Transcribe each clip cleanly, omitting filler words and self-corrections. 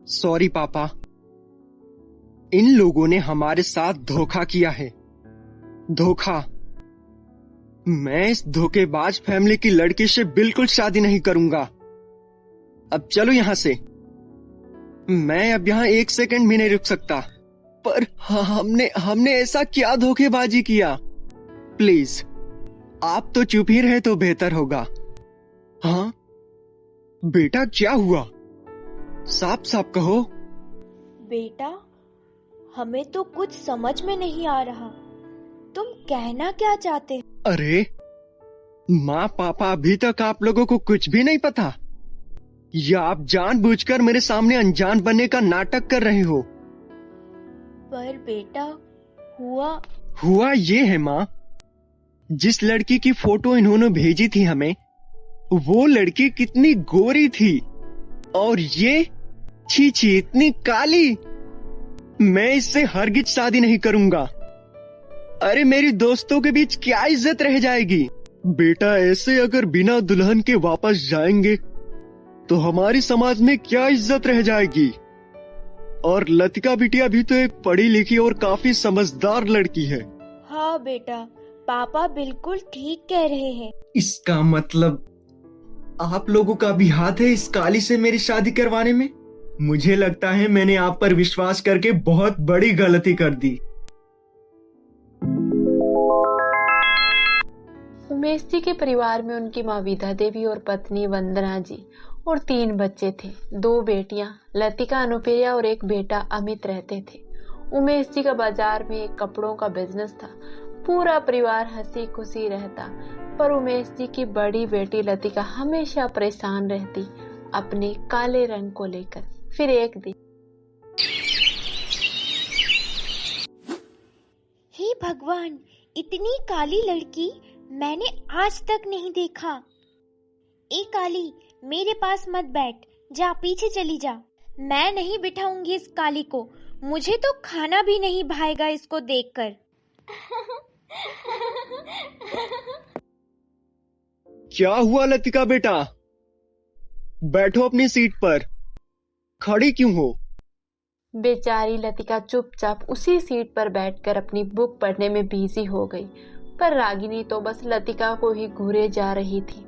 Sorry पापा, इन लोगों ने हमारे साथ धोखा किया है। धोखा। मैं इस धोखेबाज फैमिली की लड़की से बिल्कुल शादी नहीं करूंगा। अब चलो यहां से। मैं अब यहां एक सेकंड भी नहीं रुक सकता। पर हमने ऐसा क्या धोखेबाजी किया? प्लीज आप तो चुप ही रहे तो बेहतर होगा। हाँ बेटा, क्या हुआ? साफ साफ कहो। बेटा, हमें तो कुछ समझ में नहीं आ रहा। तुम कहना क्या चाहते हो? अरे माँ पापा, अभी तक आप लोगों को कुछ भी नहीं पता? या आप जानबूझकर मेरे सामने अनजान बनने का नाटक कर रहे हो? पर बेटा, हुआ ये है माँ, जिस लड़की की फोटो इन्होंने भेजी थी हमें, वो लड़की कितनी गोरी थी, और ये छी छी इतनी काली। मैं इससे हरगिज शादी नहीं करूंगा। अरे मेरी दोस्तों के बीच क्या इज्जत रह जाएगी? बेटा, ऐसे अगर बिना दुल्हन के वापस जाएंगे तो हमारी समाज में क्या इज्जत रह जाएगी? और लतिका बिटिया भी तो एक पढ़ी लिखी और काफी समझदार लड़की है। हाँ बेटा, पापा बिल्कुल ठीक कह रहे हैं। इसका मतलब आप लोगों का भी हाथ है इस काली से मेरी शादी करवाने में? मुझे लगता है मैंने आप पर विश्वास करके बहुत बड़ी गलती कर दी। उमेश जी के परिवार में उनकी माँ विधा देवी और पत्नी वंदना जी और 3 बच्चे थे। 2 बेटियां लतिका, अनुप्रिया और एक बेटा अमित रहते थे। उमेश जी का बाजार में एक कपड़ों का बिजनेस था। पूरा परिवार हंसी खुशी रहता, पर उमेश जी की बड़ी बेटी लतिका हमेशा परेशान रहती अपने काले रंग को लेकर। फिर एक दिन, हे भगवान, इतनी काली लड़की मैंने आज तक नहीं देखा। ए काली, मेरे पास मत बैठ, जा पीछे चली जा। मैं नहीं बिठाऊंगी इस काली को। मुझे तो खाना भी नहीं भाएगा इसको देखकर। क्या हुआ लतिका बेटा? बैठो अपनी सीट पर। खड़ी क्यों हो? बेचारी लतिका चुपचाप उसी सीट पर बैठकर अपनी बुक पढ़ने में बिजी हो गई, पर रागिनी तो बस लतिका को ही घूरे जा रही थी।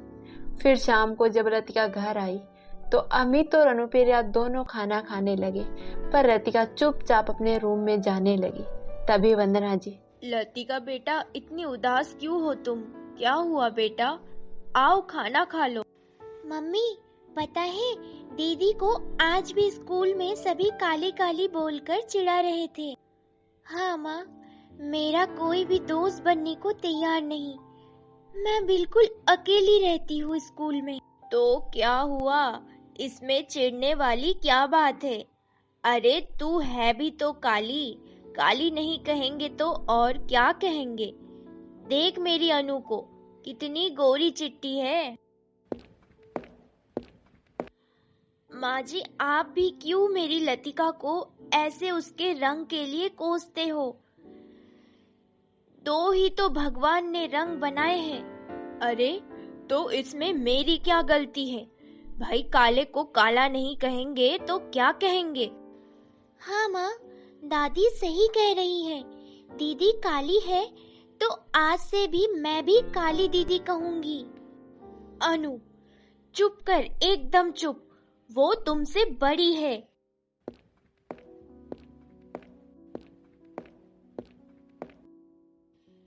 फिर शाम को जब लतिका घर आई तो अमित और अनुप्रिया दोनों खाना खाने लगे, पर लतिका चुपचाप अपने रूम में जाने लगी। तभी वंदना जी, लतिका बेटा, इतनी उदास क्यों हो तुम? क्या हुआ बेटा? आओ खाना खा लो। मम्मी, पता है दीदी को आज भी स्कूल में सभी काली काली बोलकर चिढ़ा रहे थे। हाँ माँ, मेरा कोई भी दोस्त बनने को तैयार नहीं। मैं बिल्कुल अकेली रहती हूँ स्कूल में। तो क्या हुआ? इसमें चिढ़ने वाली क्या बात है? अरे तू है भी तो काली। काली नहीं कहेंगे तो और क्या कहेंगे? देख मेरी अनु को, कितनी गोरी चिट्टी है। माँ जी, आप भी क्यों मेरी लतिका को ऐसे उसके रंग के लिए कोसते हो? 2 ही तो भगवान ने रंग बनाए हैं। अरे तो इसमें मेरी क्या गलती है? भाई, काले को काला नहीं कहेंगे तो क्या कहेंगे? हाँ माँ, दादी सही कह रही है। दीदी काली है तो आज से भी मैं भी काली दीदी कहूंगी। अनु, चुप कर, एकदम चुप। वो तुमसे बड़ी है।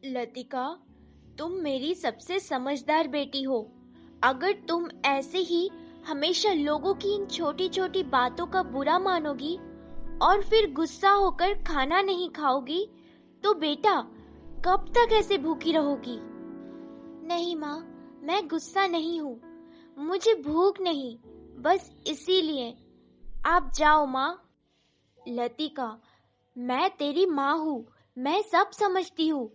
लतिका, तुम मेरी सबसे समझदार बेटी हो। अगर तुम ऐसे ही हमेशा लोगों की इन छोटी छोटी बातों का बुरा मानोगी और फिर गुस्सा होकर खाना नहीं खाओगी, तो बेटा कब तक ऐसे भूखी रहोगी? नहीं माँ, मैं गुस्सा नहीं हूँ। मुझे भूख नहीं, बस इसीलिए। आप जाओ माँ। लतिका, मैं तेरी माँ हूँ, मैं सब समझती हूँ।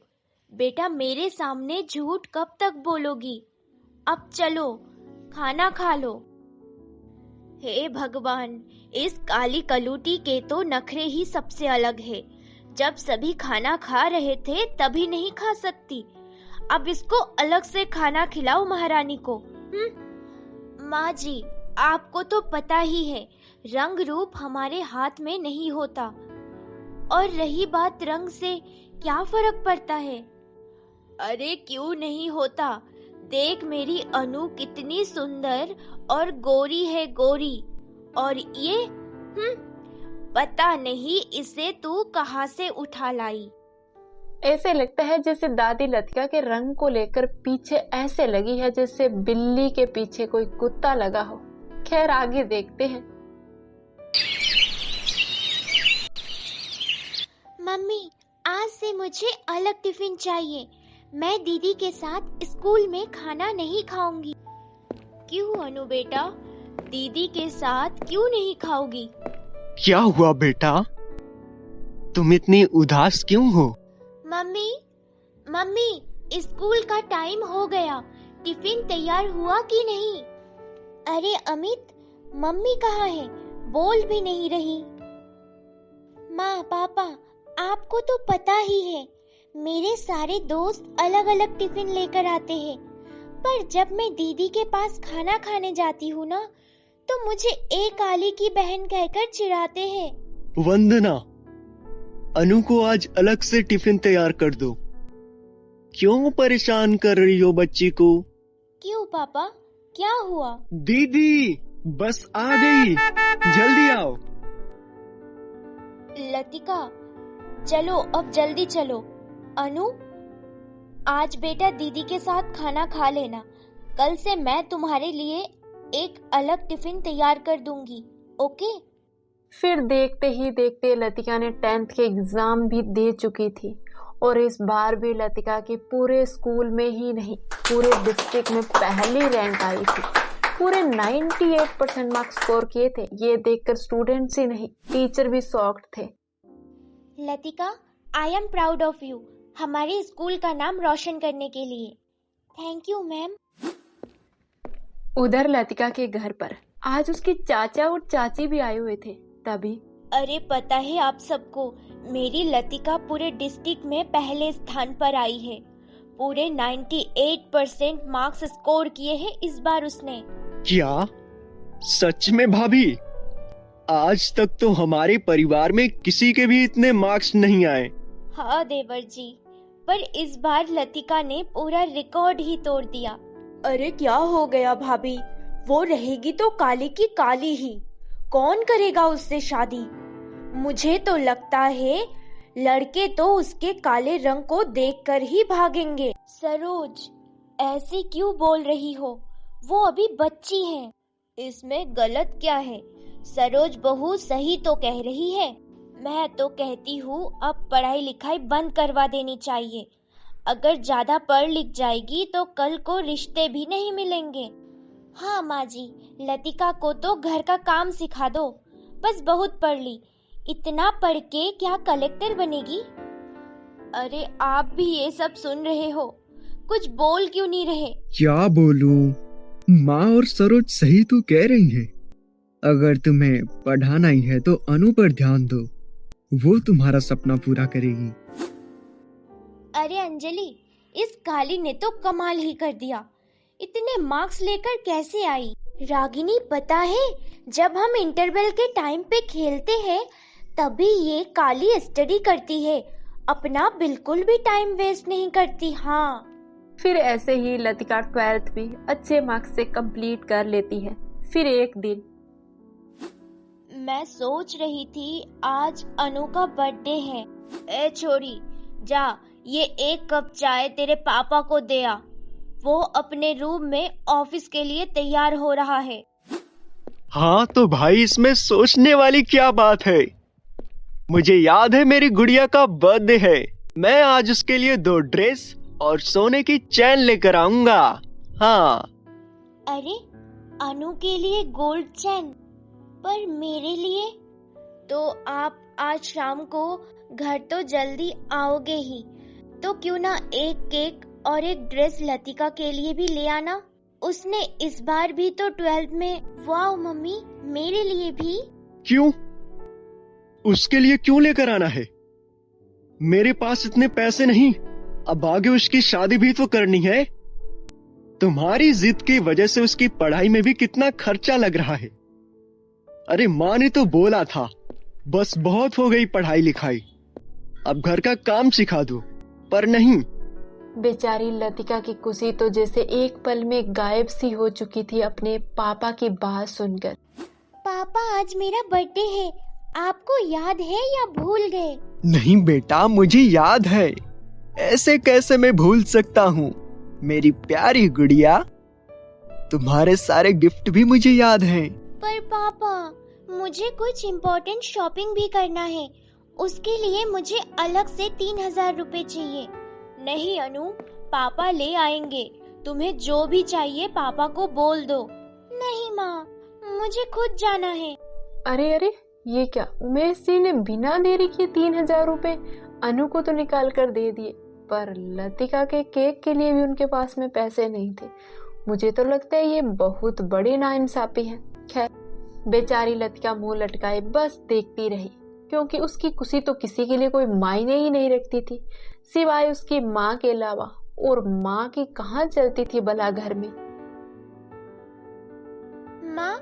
बेटा, मेरे सामने झूठ कब तक बोलोगी? अब चलो, खाना खा लो। हे भगवान, इस काली कलूटी के तो नखरे ही सबसे अलग है। जब सभी खाना खा रहे थे तभी नहीं खा सकती, अब इसको अलग से खाना खिलाओ महारानी को। माँ जी, आपको तो पता ही है रंग रूप हमारे हाथ में नहीं होता। और रही बात रंग से, क्या फर्क पड़ता है? अरे क्यों नहीं होता? देख मेरी अनु कितनी सुंदर और गोरी है, गोरी। और ये पता नहीं इसे तू कहाँ से उठा लाई। ऐसे लगता है जैसे दादी लतिका के रंग को लेकर पीछे ऐसे लगी है जैसे बिल्ली के पीछे कोई कुत्ता लगा हो। खैर आगे देखते हैं। मम्मी, आज से मुझे अलग टिफिन चाहिए। मैं दीदी के साथ स्कूल में खाना नहीं खाऊंगी। क्यों अनु बेटा, दीदी के साथ क्यों नहीं खाओगी? क्या हुआ बेटा, तुम इतनी उदास क्यों हो? मम्मी, स्कूल का टाइम हो गया। टिफिन तैयार हुआ कि नहीं? अरे अमित, मम्मी कहाँ है? बोल भी नहीं रही। माँ पापा, आपको तो पता ही है, मेरे सारे दोस्त अलग अलग टिफिन लेकर आते हैं। पर जब मैं दीदी के पास खाना खाने जाती हूँ ना, तो मुझे एक आली की बहन कहकर चिढ़ाते हैं। वंदना, अनु को आज अलग से टिफिन तैयार कर दो। क्यों परेशान कर रही हो बच्ची को? क्यों पापा, क्या हुआ? दीदी बस आ गई, जल्दी आओ। लतिका, चलो अब जल्दी चलो। अनु, आज बेटा दीदी के साथ खाना खा लेना। कल से मैं तुम्हारे लिए एक अलग टिफिन तैयार कर दूंगी, ओके? फिर देखते ही देखते लतिका ने 10th के एग्जाम भी दे चुकी थी और इस बार भी लतिका की पूरे स्कूल में ही नहीं पूरे डिस्ट्रिक्ट में पहली रैंक आई थी। पूरे 98% मार्क्स स्कोर किए थे। ये देखकर स्टूडेंट्स ही नहीं टीचर भी शॉक्ड थे। Latika, I am proud of you, हमारे स्कूल का नाम रोशन करने के लिए। Thank you ma'am. उधर लतिका के घर पर आज उसके चाचा और चाची भी आए हुए थे। तभी अरे पता है आप सबको, मेरी लतिका पूरे डिस्ट्रिक्ट में पहले स्थान पर आई है। पूरे 98% मार्क्स स्कोर किए हैं इस बार उसने। क्या सच में भाभी? आज तक तो हमारे परिवार में किसी के भी इतने मार्क्स नहीं आए। हाँ देवर जी, पर इस बार लतिका ने पूरा रिकॉर्ड ही तोड़ दिया। अरे क्या हो गया भाभी, वो रहेगी तो काली की काली ही। कौन करेगा उससे शादी? मुझे तो लगता है लड़के तो उसके काले रंग को देखकर ही भागेंगे। सरोज, ऐसे क्यों बोल रही हो? वो अभी बच्ची है, इसमें गलत क्या है? सरोज बहू सही तो कह रही है। मैं तो कहती हूँ अब पढ़ाई लिखाई बंद करवा देनी चाहिए। अगर ज्यादा पढ़ लिख जाएगी तो कल को रिश्ते भी नहीं मिलेंगे। हाँ माँ जी, लतिका को तो घर का काम सिखा दो। बस बहुत पढ़ ली, इतना पढ़ के क्या कलेक्टर बनेगी? अरे आप भी ये सब सुन रहे हो, कुछ बोल क्यों नहीं रहे? क्या बोलूं? माँ और सरोज सही तो कह रही हैं। अगर तुम्हें पढ़ाना ही है तो अनु पर ध्यान दो, वो तुम्हारा सपना पूरा करेगी। अरे अंजलि, इस काली ने तो कमाल ही कर दिया। इतने मार्क्स लेकर कैसे आई? रागिनी, पता है जब हम इंटरवल के टाइम पे खेलते हैं तभी ये काली स्टडी करती है, अपना बिल्कुल भी टाइम वेस्ट नहीं करती। हाँ, फिर ऐसे ही लतिका 12th भी अच्छे मार्क्स से कंप्लीट कर लेती है। फिर एक दिन मैं सोच रही थी आज अनु का बर्थडे है। ए छोरी, जा ये 1 कप चाय तेरे पापा को दे आ। वो अपने रूम में ऑफिस के लिए तैयार हो रहा है। हाँ तो भाई, इसमें सोचने वाली क्या बात है? मुझे याद है मेरी गुड़िया का बर्थडे है। मैं आज उसके लिए 2 ड्रेस और सोने की चैन लेकर आऊंगा। हाँ। अरे अनु के लिए गोल्ड चैन, पर मेरे लिए? तो आप आज शाम को घर तो जल्दी आओगे ही, तो क्यों ना एक केक और एक ड्रेस लतिका के लिए भी ले आना। उसने इस बार भी तो 12th में। वाह मम्मी, मेरे लिए भी। क्यों? उसके लिए क्यों लेकर आना है? मेरे पास इतने पैसे नहीं। अब आगे उसकी शादी भी तो करनी है। तुम्हारी जिद की वजह से उसकी पढ़ाई में भी कितना खर्चा लग रहा है। अरे माँ ने तो बोला था, बस बहुत हो गई पढ़ाई लिखाई, अब घर का काम सिखा दो, पर नहीं। बेचारी लतिका की खुशी तो जैसे एक पल में गायब सी हो चुकी थी अपने पापा की बात सुनकर। पापा आज मेरा बर्थडे है, आपको याद है या भूल गए? नहीं बेटा, मुझे याद है, ऐसे कैसे मैं भूल सकता हूँ। मेरी प्यारी गुड़िया, तुम्हारे सारे गिफ्ट भी मुझे याद हैं। पर पापा, मुझे कुछ इम्पोर्टेंट शॉपिंग भी करना है, उसके लिए मुझे अलग से 3000 रुपए चाहिए। नहीं अनु, पापा ले आएंगे, तुम्हें जो भी चाहिए पापा को बोल दो। नहीं माँ, मुझे खुद जाना है। अरे अरे, ये क्या? उमेश जी ने बिना देरी किए 3000 रुपए अनु को तो निकाल कर दे दिए, पर लतिका के केक के लिए भी उनके पास में पैसे नहीं थे। मुझे तो लगता है ये बहुत बड़ी नाइंसाफी है। खैर, बेचारी लतिका मुंह लटकाए बस देखती रही, क्योंकि उसकी खुशी तो किसी के लिए कोई मायने ही नहीं रखती थी सिवाय उसकी माँ के अलावा, और माँ की कहाँ चलती थी भला घर में। माँ,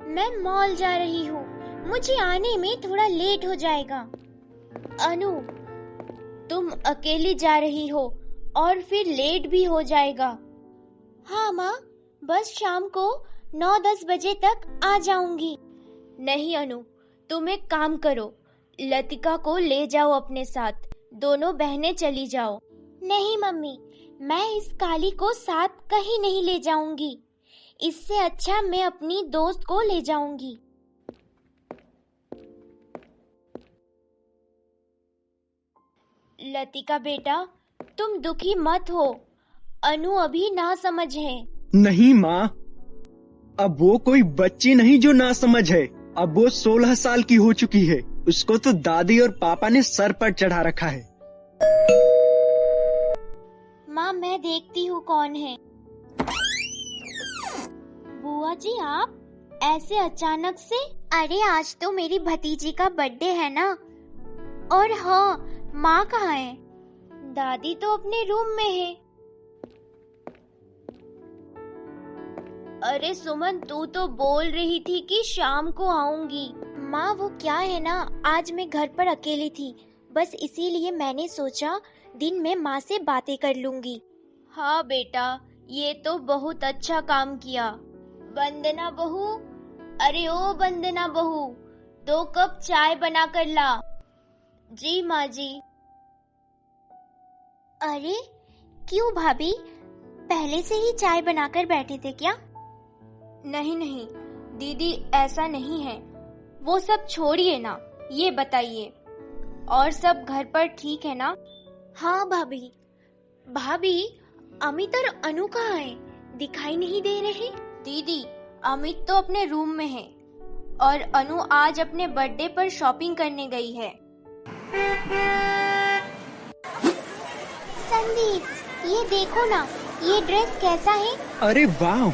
मैं मॉल जा रही हूँ, मुझे आने में थोड़ा लेट हो जाएगा। अनु, तुम अकेली जा रही हो और फिर लेट भी हो जाएगा। हाँ माँ, बस शाम को 9-10 बजे तक आ जाऊंगी। नहीं अनु, तुम एक काम करो, लतिका को ले जाओ अपने साथ, दोनों बहनें चली जाओ। नहीं मम्मी, मैं इस काली को साथ कहीं नहीं ले जाऊंगी, इससे अच्छा मैं अपनी दोस्त को ले जाऊंगी। लतिका बेटा, तुम दुखी मत हो, अनु अभी ना समझ है। नहीं माँ, अब वो कोई बच्ची नहीं जो ना समझ है, अब वो 16 साल की हो चुकी है। उसको तो दादी और पापा ने सर पर चढ़ा रखा है। माँ, मैं देखती हूँ कौन है। बुआ जी, आप ऐसे अचानक से? अरे आज तो मेरी भतीजी का बर्थडे है ना। और हाँ, माँ कहाँ है? दादी तो अपने रूम में है। अरे सुमन, तू तो बोल रही थी कि शाम को आऊंगी। माँ वो क्या है ना, आज मैं घर पर अकेली थी, बस इसीलिए मैंने सोचा दिन में माँ से बातें कर लूंगी। हाँ बेटा, ये तो बहुत अच्छा काम किया। वंदना बहू, अरे ओ वंदना बहू, 2 कप चाय बना कर ला। जी माँ जी। अरे क्यों भाभी, पहले से ही चाय बनाकर बैठे थे क्या? नहीं नहीं दीदी, ऐसा नहीं है। वो सब छोड़िए ना, ये बताइए और सब घर पर ठीक है ना? हाँ भाभी। भाभी, अमित और अनु कहाँ है? दिखाई नहीं दे रहे। दीदी, अमित तो अपने रूम में है और अनु आज अपने बर्थडे पर शॉपिंग करने गई है। संदीप, ये देखो ना, ये ड्रेस कैसा है? अरे वाह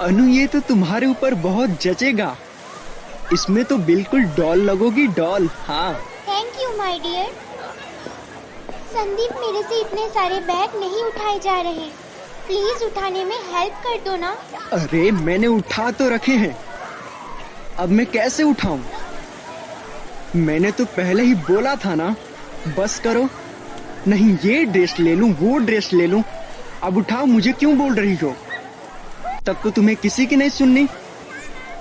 अनु, ये तो तुम्हारे ऊपर बहुत जचेगा, इसमें तो बिल्कुल डॉल लगोगी, डॉल। हाँ thank you my dear. Sandeep, मेरे से इतने सारे बैग नहीं उठाए जा रहे, प्लीज उठाने में हेल्प कर दो ना। अरे मैंने उठा तो रखे हैं, अब मैं कैसे उठाऊं? मैंने तो पहले ही बोला था ना, बस करो। नहीं ये ड्रेस ले लूं, वो ड्रेस ले लूं, अब उठाओ, मुझे क्यों बोल रही हो? तब तो तुम्हें किसी की नहीं सुननी,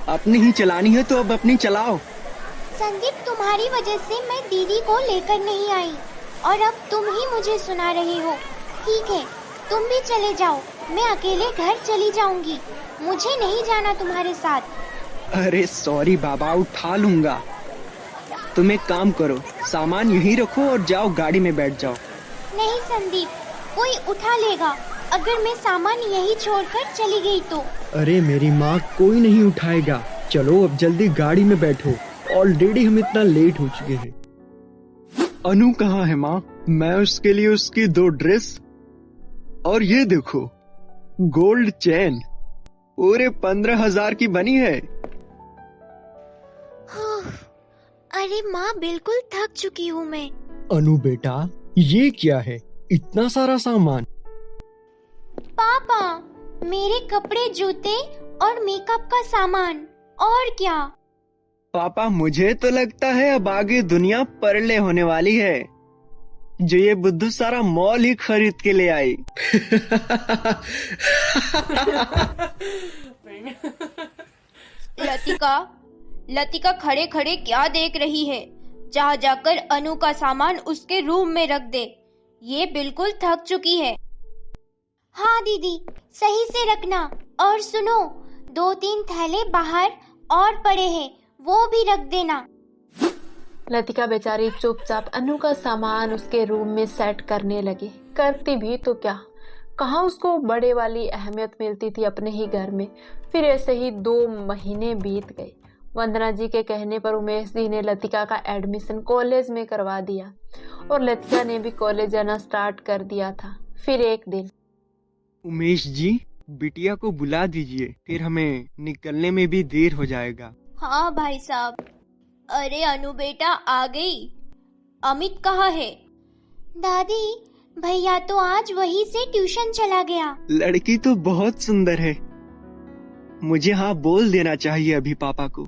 अपनी ही चलानी है तो अब अपनी चलाओ। संदीप, तुम्हारी वजह से मैं दीदी को लेकर नहीं आई और अब तुम ही मुझे सुना रहे हो। ठीक है, तुम भी चले जाओ, मैं अकेले घर चली जाऊंगी, मुझे नहीं जाना तुम्हारे साथ। अरे सॉरी बाबा, उठा लूंगा। तुम एक काम करो, सामान यहीं रखो और जाओ गाड़ी में बैठ जाओ। नहीं संदीप, कोई उठा लेगा अगर मैं सामान यहीं छोड़कर चली गई तो। अरे मेरी माँ, कोई नहीं उठाएगा, चलो अब जल्दी गाड़ी में बैठो, ऑलरेडी हम इतना लेट हो चुके हैं। अनु कहाँ है माँ? मैं उसके लिए उसकी 2 ड्रेस और ये देखो गोल्ड चेन पूरे 15,000 की बनी है। अरे माँ, बिल्कुल थक चुकी हूँ मैं। अनु बेटा, ये क्या है, इतना सारा सामान? पापा, मेरे कपड़े, जूते और मेकअप का सामान, और क्या? पापा, मुझे तो लगता है अब आगे दुनिया परले होने वाली है। जो ये बुद्धू सारा मॉल ही खरीद के ले आई। लतिका खड़े खड़े क्या देख रही है? जा जाकर अनु का सामान उसके रूम में रख दे। ये बिल्कुल थक चुकी है। हाँ दीदी, सही से रखना। और सुनो, 2-3 थैले बाहर और पड़े हैं, वो भी रख देना। लतिका बेचारी चुपचाप अनु का सामान उसके रूम में सेट करने लगी। करती भी तो क्या, कहाँ उसको बड़े वाली अहमियत मिलती थी अपने ही घर में। फिर ऐसे ही 2 महीने बीत गए। वंदना जी के कहने पर उमेश जी ने लतिका का एडमिशन कॉलेज में करवा दिया और लतिका ने भी कॉलेज जाना स्टार्ट कर दिया था। फिर एक दिन, उमेश जी, बिटिया को बुला दीजिए, फिर हमें निकलने में भी देर हो जाएगा। हाँ भाई साहब। अरे अनु बेटा आ गई। अमित कहाँ है? दादी, भैया तो आज वहीं से ट्यूशन चला गया। लड़की तो बहुत सुंदर है। मुझे हाँ बोल देना चाहिए अभी पापा को।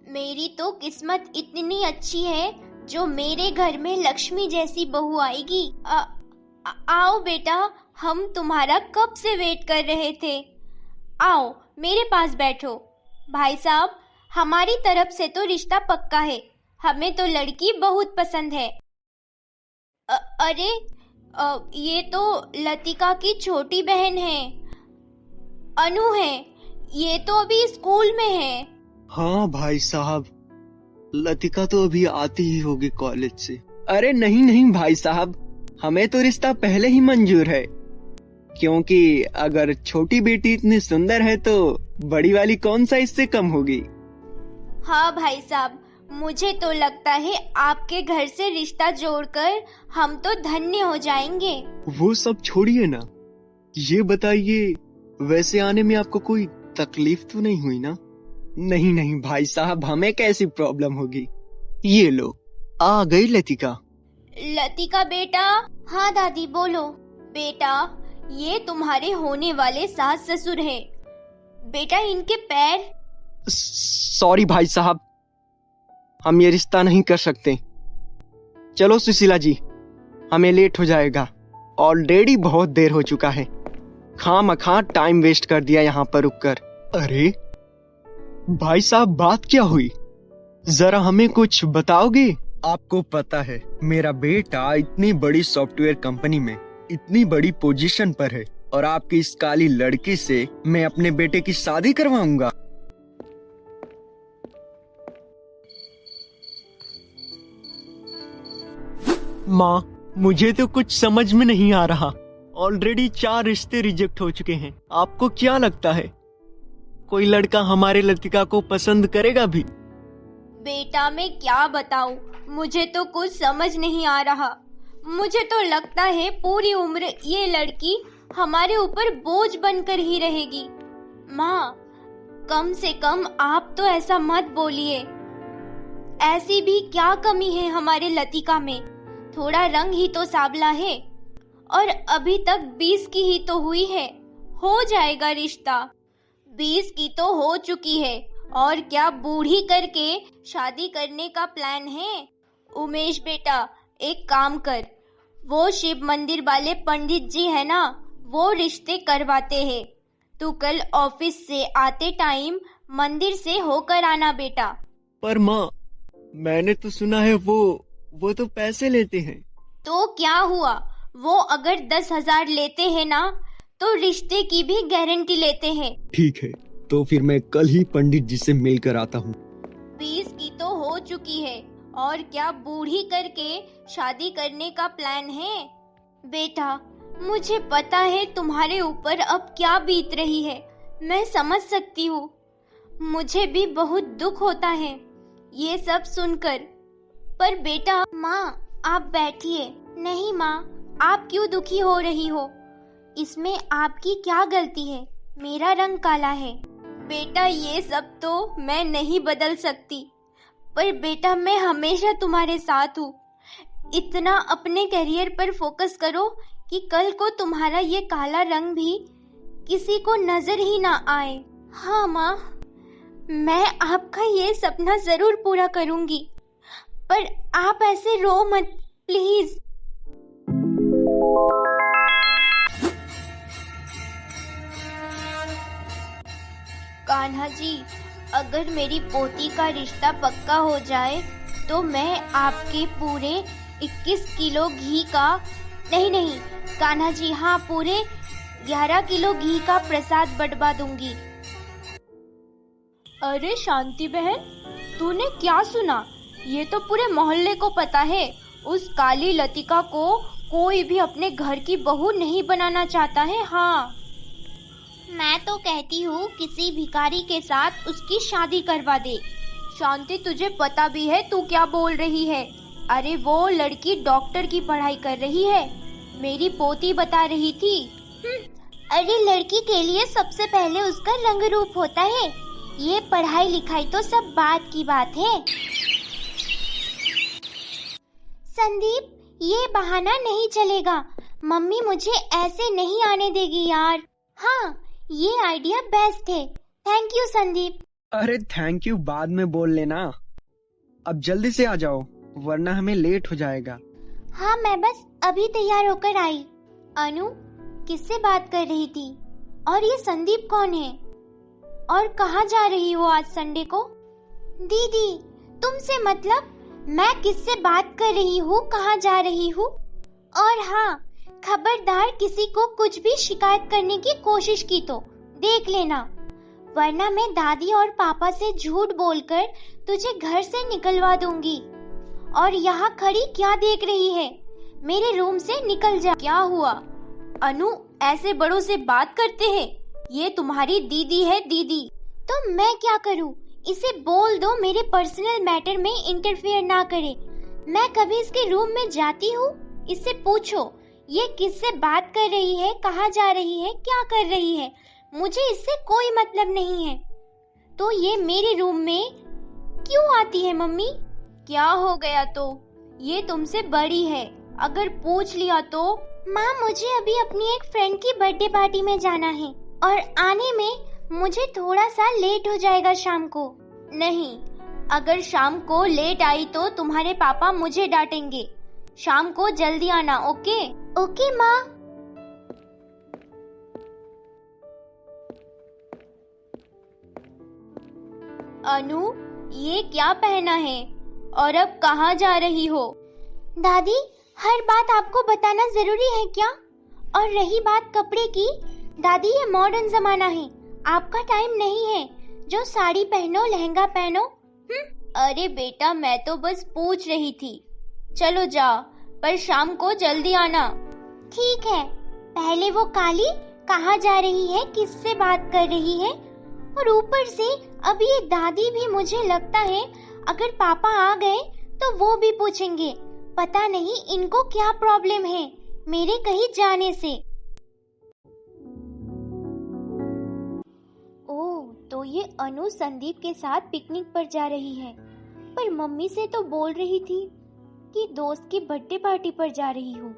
मेरी तो किस्मत इतनी अच्छी है जो मेरे घर में लक्ष्मी जैसी बहू आएगी। आओ बेटा, हम तुम्हारा कब से वेट कर रहे थे। आओ मेरे पास बैठो। भाई साहब, हमारी तरफ से तो रिश्ता पक्का है। हमें तो लड़की बहुत पसंद है। अरे ये तो लतिका की छोटी बहन है, अनु है। ये तो अभी स्कूल में है। हाँ भाई साहब, लतिका तो अभी आती ही होगी कॉलेज से। अरे नहीं नहीं भाई साहब, हमें तो रिश्ता पहले ही मंजूर है। क्योंकि अगर छोटी बेटी इतनी सुंदर है तो बड़ी वाली कौन सा इससे कम होगी। हाँ भाई साहब, मुझे तो लगता है आपके घर से रिश्ता जोड़कर हम तो धन्य हो जाएंगे। वो सब छोड़िए ना, ये बताइए वैसे आने में आपको कोई तकलीफ तो नहीं हुई ना? नहीं नहीं भाई साहब, हमें कैसी प्रॉब्लम होगी। ये लो, आ गई लतिका। लतिका बेटा। हाँ दादी बोलो। बेटा, ये तुम्हारे होने वाले सास ससुर हैं। बेटा, इनके पैर। सॉरी भाई साहब, हम ये रिश्ता नहीं कर सकते। चलो सुशीला जी, हमें लेट हो जाएगा। ऑलरेडी बहुत देर हो चुका है। खामखा टाइम वेस्ट कर दिया यहाँ पर रुककर। अरे भाई साहब, बात क्या हुई? जरा हमें कुछ बताओगे? आपको पता है मेरा बेटा इतनी बड़ी सॉफ्टवेयर कंपनी में इतनी बड़ी पोजीशन पर है और आपकी इस काली लड़की से मैं अपने बेटे की शादी करवाऊंगा। माँ, मुझे तो कुछ समझ में नहीं आ रहा। ऑलरेडी 4 रिश्ते रिजेक्ट हो चुके हैं। आपको क्या लगता है कोई लड़का हमारे लतिका को पसंद करेगा भी? बेटा, मैं क्या बताऊं, मुझे तो कुछ समझ नहीं आ रहा। मुझे तो लगता है पूरी उम्र ये लड़की हमारे ऊपर बोझ बनकर ही रहेगी। माँ, कम से कम आप तो ऐसा मत बोलिए। ऐसी भी क्या कमी है हमारे लतिका में? थोड़ा रंग ही तो सावला है और अभी तक 20 की ही तो हुई है। हो जाएगा रिश्ता। 20 की तो हो चुकी है और क्या बूढ़ी करके शादी करने का प्लान है? उमेश बेटा, एक काम कर, वो शिव मंदिर वाले पंडित जी है ना, वो रिश्ते करवाते हैं। तू कल ऑफिस से आते टाइम मंदिर से होकर आना बेटा। पर माँ, मैंने तो सुना है वो तो पैसे लेते हैं। तो क्या हुआ, वो अगर 10,000 लेते हैं ना तो रिश्ते की भी गारंटी लेते हैं। ठीक है, तो फिर मैं कल ही पंडित जी से मिलकर आता हूँ। 20 की तो हो चुकी है और क्या बूढ़ी करके शादी करने का प्लान है? बेटा, मुझे पता है तुम्हारे ऊपर अब क्या बीत रही है। मैं समझ सकती हूँ। मुझे भी बहुत दुख होता है ये सब सुनकर। पर बेटा। माँ, आप बैठिए। नहीं माँ, आप क्यों दुखी हो रही हो? इसमें आपकी क्या गलती है? मेरा रंग काला है। बेटा, ये सब तो मैं नहीं बदल सकती, पर बेटा मैं हमेशा तुम्हारे साथ हूँ। इतना अपने करियर पर फोकस करो कि कल को तुम्हारा ये काला रंग भी किसी को नजर ही ना आए। हाँ माँ, मैं आपका ये सपना जरूर पूरा करूंगी, पर आप ऐसे रो मत प्लीज। कान्हा जी, अगर मेरी पोती का रिश्ता पक्का हो जाए तो मैं आपके पूरे 21 किलो घी का नहीं कान्हा जी, हाँ, पूरे 11 किलो घी का प्रसाद बंटवा दूंगी। अरे शांति बहन, तूने क्या सुना? ये तो पूरे मोहल्ले को पता है, उस काली लतिका को कोई भी अपने घर की बहू नहीं बनाना चाहता है। हाँ, मैं तो कहती हूँ किसी भिखारी के साथ उसकी शादी करवा दे। शांति, तुझे पता भी है तू क्या बोल रही है? अरे वो लड़की डॉक्टर की पढ़ाई कर रही है, मेरी पोती बता रही थी। अरे लड़की के लिए सबसे पहले उसका रंग रूप होता है, ये पढ़ाई लिखाई तो सब बात की बात है। संदीप, ये बहाना नहीं चलेगा, मम्मी मुझे ऐसे नहीं आने देगी यार। हाँ, ये आइडिया बेस्ट है, थैंक यू संदीप। अरे थैंक यू बाद में बोल लेना, अब जल्दी से आ जाओ वरना हमें लेट हो जाएगा। हाँ, मैं बस अभी तैयार होकर आई। अनु, किससे बात कर रही थी? और ये संदीप कौन है? और कहाँ जा रही हो आज संडे को? दीदी, तुमसे मतलब? मैं किससे बात कर रही हूँ, कहाँ जा रही हूँ? और हाँ, खबरदार किसी को कुछ भी शिकायत करने की कोशिश की तो देख लेना, वरना मैं दादी और पापा से झूठ बोलकर तुझे घर से निकलवा दूंगी। और यहाँ खड़ी क्या देख रही है? मेरे रूम से निकल जा। क्या हुआ अनु, ऐसे बड़ों से बात करते हैं? ये तुम्हारी दीदी है, दीदी। तो मैं क्या करूँ? इसे बोल दो मेरे पर्सनल मैटर में इंटरफेयर ना करे। मैं कभी इसके रूम में जाती हूँ? इससे पूछो ये किससे बात कर रही है, कहाँ जा रही है, क्या कर रही है, मुझे इससे कोई मतलब नहीं है। तो ये मेरे रूम में क्यों आती है? मम्मी, क्या हो गया? तो ये तुमसे बड़ी है, अगर पूछ लिया तो। माँ, मुझे अभी अपनी एक फ्रेंड की बर्थडे पार्टी में जाना है और आने में मुझे थोड़ा सा लेट हो जाएगा शाम को। नहीं, अगर शाम को लेट आई तो तुम्हारे पापा मुझे डांटेंगे। शाम को जल्दी आना, ओके? ओके माँ। अनु, ये क्या पहना है और अब कहाँ जा रही हो? दादी, हर बात आपको बताना जरूरी है क्या? और रही बात कपड़े की, दादी ये मॉडर्न जमाना है, आपका टाइम नहीं है जो साड़ी पहनो, लहंगा पहनो। अरे बेटा, मैं तो बस पूछ रही थी। चलो जा, पर शाम को जल्दी आना। ठीक है। पहले वो काली कहाँ जा रही है, किससे बात कर रही है, और ऊपर से अब ये दादी भी, मुझे लगता है अगर पापा आ गए तो वो भी पूछेंगे। पता नहीं इनको क्या प्रॉब्लम है मेरे कहीं जाने से। ओह, तो ये अनु संदीप के साथ पिकनिक पर जा रही है, पर मम्मी से तो बोल रही थी कि दोस्त की बर्थडे पार्टी पर जा रही हूँ।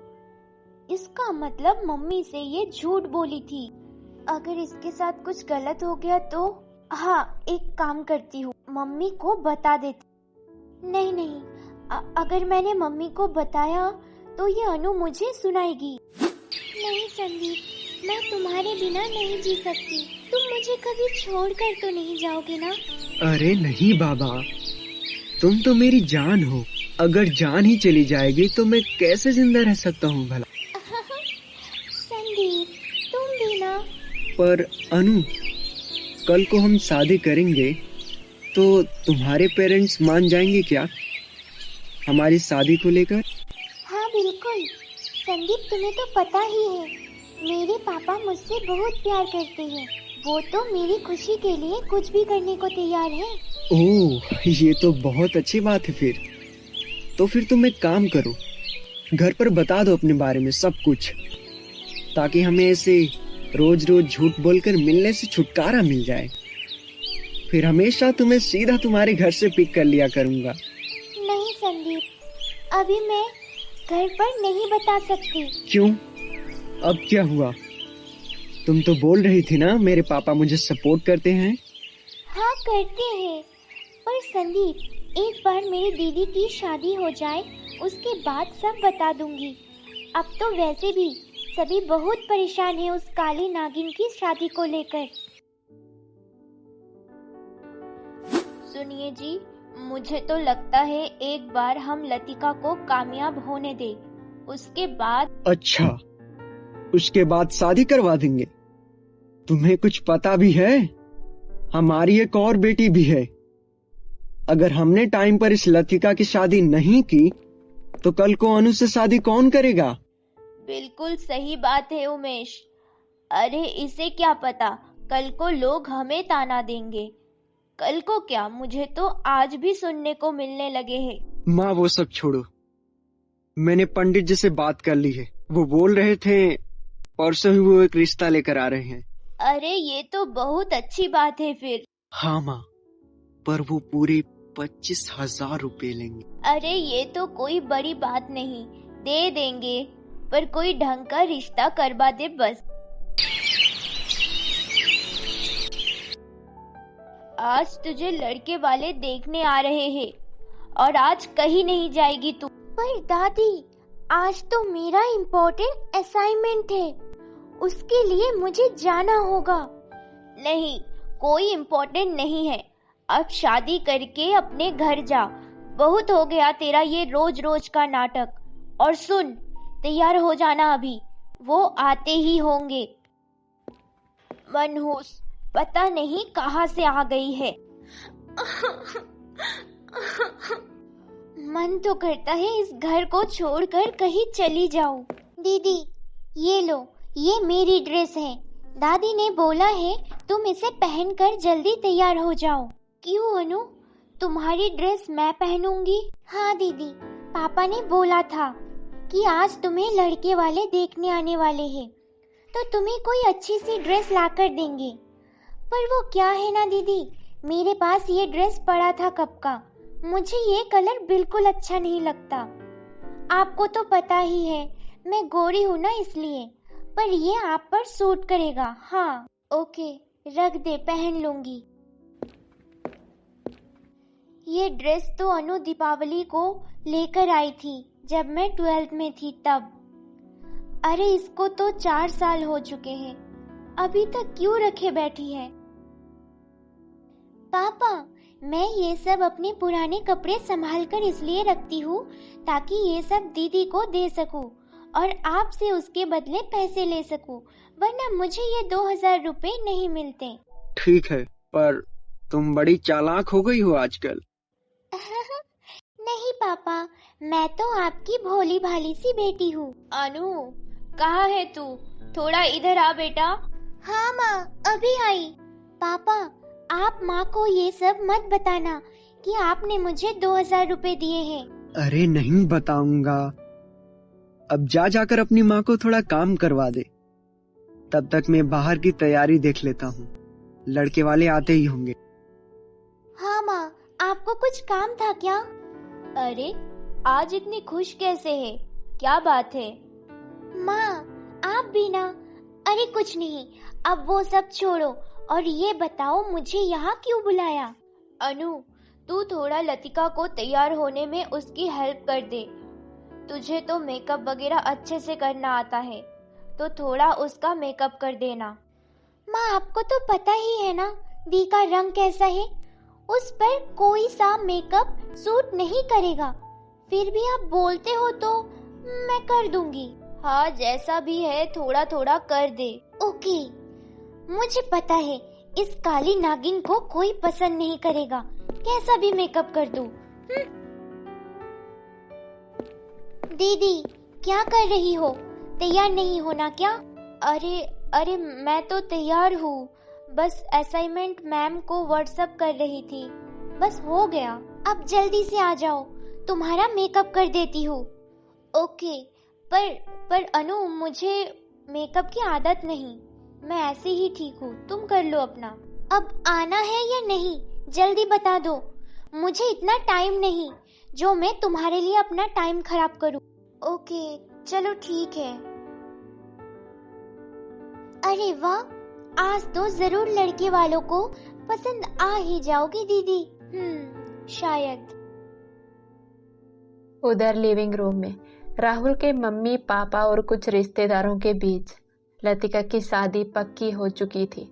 इसका मतलब मम्मी से ये झूठ बोली थी। अगर इसके साथ कुछ गलत हो गया तो हाँ, एक काम करती हूँ, मम्मी को बता देती। नहीं, अगर मैंने मम्मी को बताया तो ये अनु मुझे सुनाएगी। नहीं संदीप, मैं तुम्हारे बिना नहीं जी सकती। तुम मुझे कभी छोड़कर तो नहीं जाओगे ना? अरे नहीं बाबा, तुम तो मेरी जान हो, अगर जान ही चली जाएगी तो मैं कैसे जिंदा रह सकता हूँ भला? संदीप, तुम भी ना। पर अनु, कल को हम शादी करेंगे तो तुम्हारे पेरेंट्स मान जाएंगे क्या हमारी शादी को लेकर? हाँ बिल्कुल संदीप, तुम्हें तो पता ही है मेरे पापा मुझसे बहुत प्यार करते हैं। वो तो मेरी खुशी के लिए कुछ भी करने को तैयार है। ओह, ये तो बहुत अच्छी बात है। फिर तुम एक काम करो, घर पर बता दो अपने बारे में सब कुछ, ताकि हमें ऐसे रोज रोज झूठ बोलकर मिलने से छुटकारा मिल जाए। फिर हमेशा तुम्हें सीधा तुम्हारे घर से पिक कर लिया करूंगा। नहीं संदीप, अभी मैं घर पर नहीं बता सकती। क्यों? अब क्या हुआ? तुम तो बोल रही थी ना मेरे पापा मुझे सपोर्ट करते हैं। हाँ करते हैं, पर संदीप एक बार मेरी दीदी की शादी हो जाए उसके बाद सब बता दूंगी। अब तो वैसे भी सभी बहुत परेशान हैं उस काली नागिन की शादी को लेकर। सुनिए जी, मुझे तो लगता है एक बार हम लतिका को कामयाब होने दे, उसके बाद। अच्छा, उसके बाद शादी करवा देंगे? तुम्हें कुछ पता भी है? हमारी एक और बेटी भी है। अगर हमने टाइम पर इस लतिका की शादी नहीं की तो कल को अनु से शादी कौन करेगा? बिल्कुल सही बात है उमेश। अरे इसे क्या पता, कल को लोग हमें ताना देंगे। कल को क्या, मुझे तो आज भी सुनने को मिलने लगे हैं। माँ वो सब छोड़ो, मैंने पंडित जी से बात कर ली है। वो बोल रहे थे परसों ही वो एक रिश्ता लेकर आ रहे हैं। अरे ये तो बहुत अच्छी बात है फिर। हाँ माँ, पर वो पूरे 25,000 रुपए लेंगे। अरे ये तो कोई बड़ी बात नहीं, दे देंगे, पर कोई ढंग का रिश्ता करवा दे बस। आज तुझे लड़के वाले देखने आ रहे हैं और आज कहीं नहीं जाएगी तू। पर दादी, आज तो मेरा इम्पोर्टेंट असाइनमेंट है, उसके लिए मुझे जाना होगा। नहीं, कोई इम्पोर्टेंट नहीं है। अब शादी करके अपने घर जा, बहुत हो गया तेरा ये रोज रोज का नाटक। और सुन, तैयार हो जाना अभी, वो आते ही होंगे। मनहूस पता नहीं कहाँ से आ गई है। मन तो करता है इस घर को छोड़कर कहीं चली जाऊं। दीदी ये लो, ये मेरी ड्रेस है। दादी ने बोला है तुम इसे पहनकर जल्दी तैयार हो जाओ। क्यों अनु, तुम्हारी ड्रेस मैं पहनूंगी? हाँ दीदी, पापा ने बोला था कि आज तुम्हें लड़के वाले देखने आने वाले हैं, तो तुम्हें कोई अच्छी सी ड्रेस लाकर देंगे। पर वो क्या है ना दीदी, मेरे पास ये ड्रेस पड़ा था कब का, मुझे ये कलर बिल्कुल अच्छा नहीं लगता। आपको तो पता ही है मैं गोरी हूँ ना इसलिए, पर ये आप पर सूट करेगा। हाँ ओके, रख दे, पहन लूंगी। ये ड्रेस तो अनु दीपावली को लेकर आई थी जब मैं 12th में थी तब। अरे इसको तो 4 साल हो चुके हैं, अभी तक क्यों रखे बैठी है? पापा, मैं ये सब अपने पुराने कपड़े संभाल कर इसलिए रखती हूँ ताकि ये सब दीदी को दे सकूं और आपसे उसके बदले पैसे ले सकूं, वरना मुझे ये 2000 रुपए नहीं मिलते। ठीक है, पर तुम बड़ी चालाक हो गई हो आजकल। नहीं पापा, मैं तो आपकी भोली भाली सी बेटी हूँ। अनु, कहाँ है तू? थोड़ा इधर आ बेटा। हाँ माँ, अभी आई। पापा, आप माँ को ये सब मत बताना कि आपने मुझे 2000 रुपए दिए हैं। अरे नहीं बताऊंगा। अब जाकर अपनी माँ को थोड़ा काम करवा दे। तब तक मैं बाहर की तैयारी देख लेता हूँ, लड़के वाले आते ही होंगे। हाँ माँ, आपको कुछ काम था क्या? अरे आज इतनी खुश कैसे है, क्या बात है? माँ आप भी ना। अरे कुछ नहीं, अब वो सब छोड़ो और ये बताओ मुझे यहाँ क्यों बुलाया? अनु, तू थोड़ा लतिका को तैयार होने में उसकी हेल्प कर दे। तुझे तो मेकअप वगैरह अच्छे से करना आता है, तो थोड़ा उसका मेकअप कर देना। माँ आपको तो पता ही है ना दी का रंग कैसा है, उस पर कोई सा मेकअप सूट नहीं करेगा। फिर भी आप बोलते हो तो मैं कर दूंगी। हाँ जैसा भी है थोड़ा थोड़ा कर दे। ओके, मुझे पता है इस काली नागिन को कोई पसंद नहीं करेगा, कैसा भी मेकअप कर दूं। दीदी क्या कर रही हो, तैयार नहीं होना क्या? अरे मैं तो तैयार हूँ, बस असाइनमेंट मैम को व्हाट्सएप कर रही थी, बस हो गया। अब जल्दी से आ जाओ, तुम्हारा मेकअप कर देती हूँ। ओके, पर अनु मुझे मेकअप की आदत नहीं, मैं ऐसे ही ठीक हूँ, तुम कर लो अपना। अब आना है या नहीं जल्दी बता दो, मुझे इतना टाइम नहीं जो मैं तुम्हारे लिए अपना टाइम खराब करूँ। ओके चलो ठीक है। अरे वाह, आज तो जरूर लड़के वालों को पसंद आ ही जाओगी दीदी। शायद। उधर लिविंग रूम में राहुल के मम्मी पापा और कुछ रिश्तेदारों के बीच लतिका की शादी पक्की हो चुकी थी।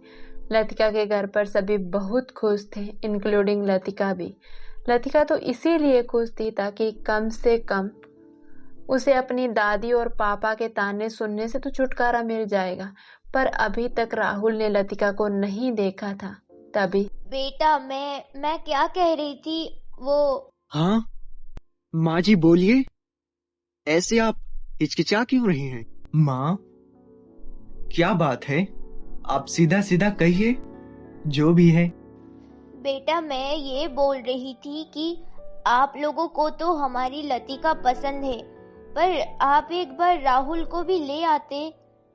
लतिका के घर पर सभी बहुत खुश थे, इंक्लूडिंग लतिका भी। लतिका तो इसीलिए खुश थी ताकि कम से कम उसे अपनी दादी और पापा के ताने सुनने से तो छुटकारा मिल जाएगा। पर अभी तक राहुल ने लतिका को नहीं देखा था। तभी बेटा मैं क्या कह रही थी वो। हाँ माँ जी बोलिए, ऐसे आप हिचकिचा क्यों रही हैं? माँ, क्या बात है? आप सीधा सीधा कहिए, जो भी है। बेटा मैं ये बोल रही थी कि आप लोगों को तो हमारी लतिका पसंद है, पर आप एक बार राहुल को भी ले आते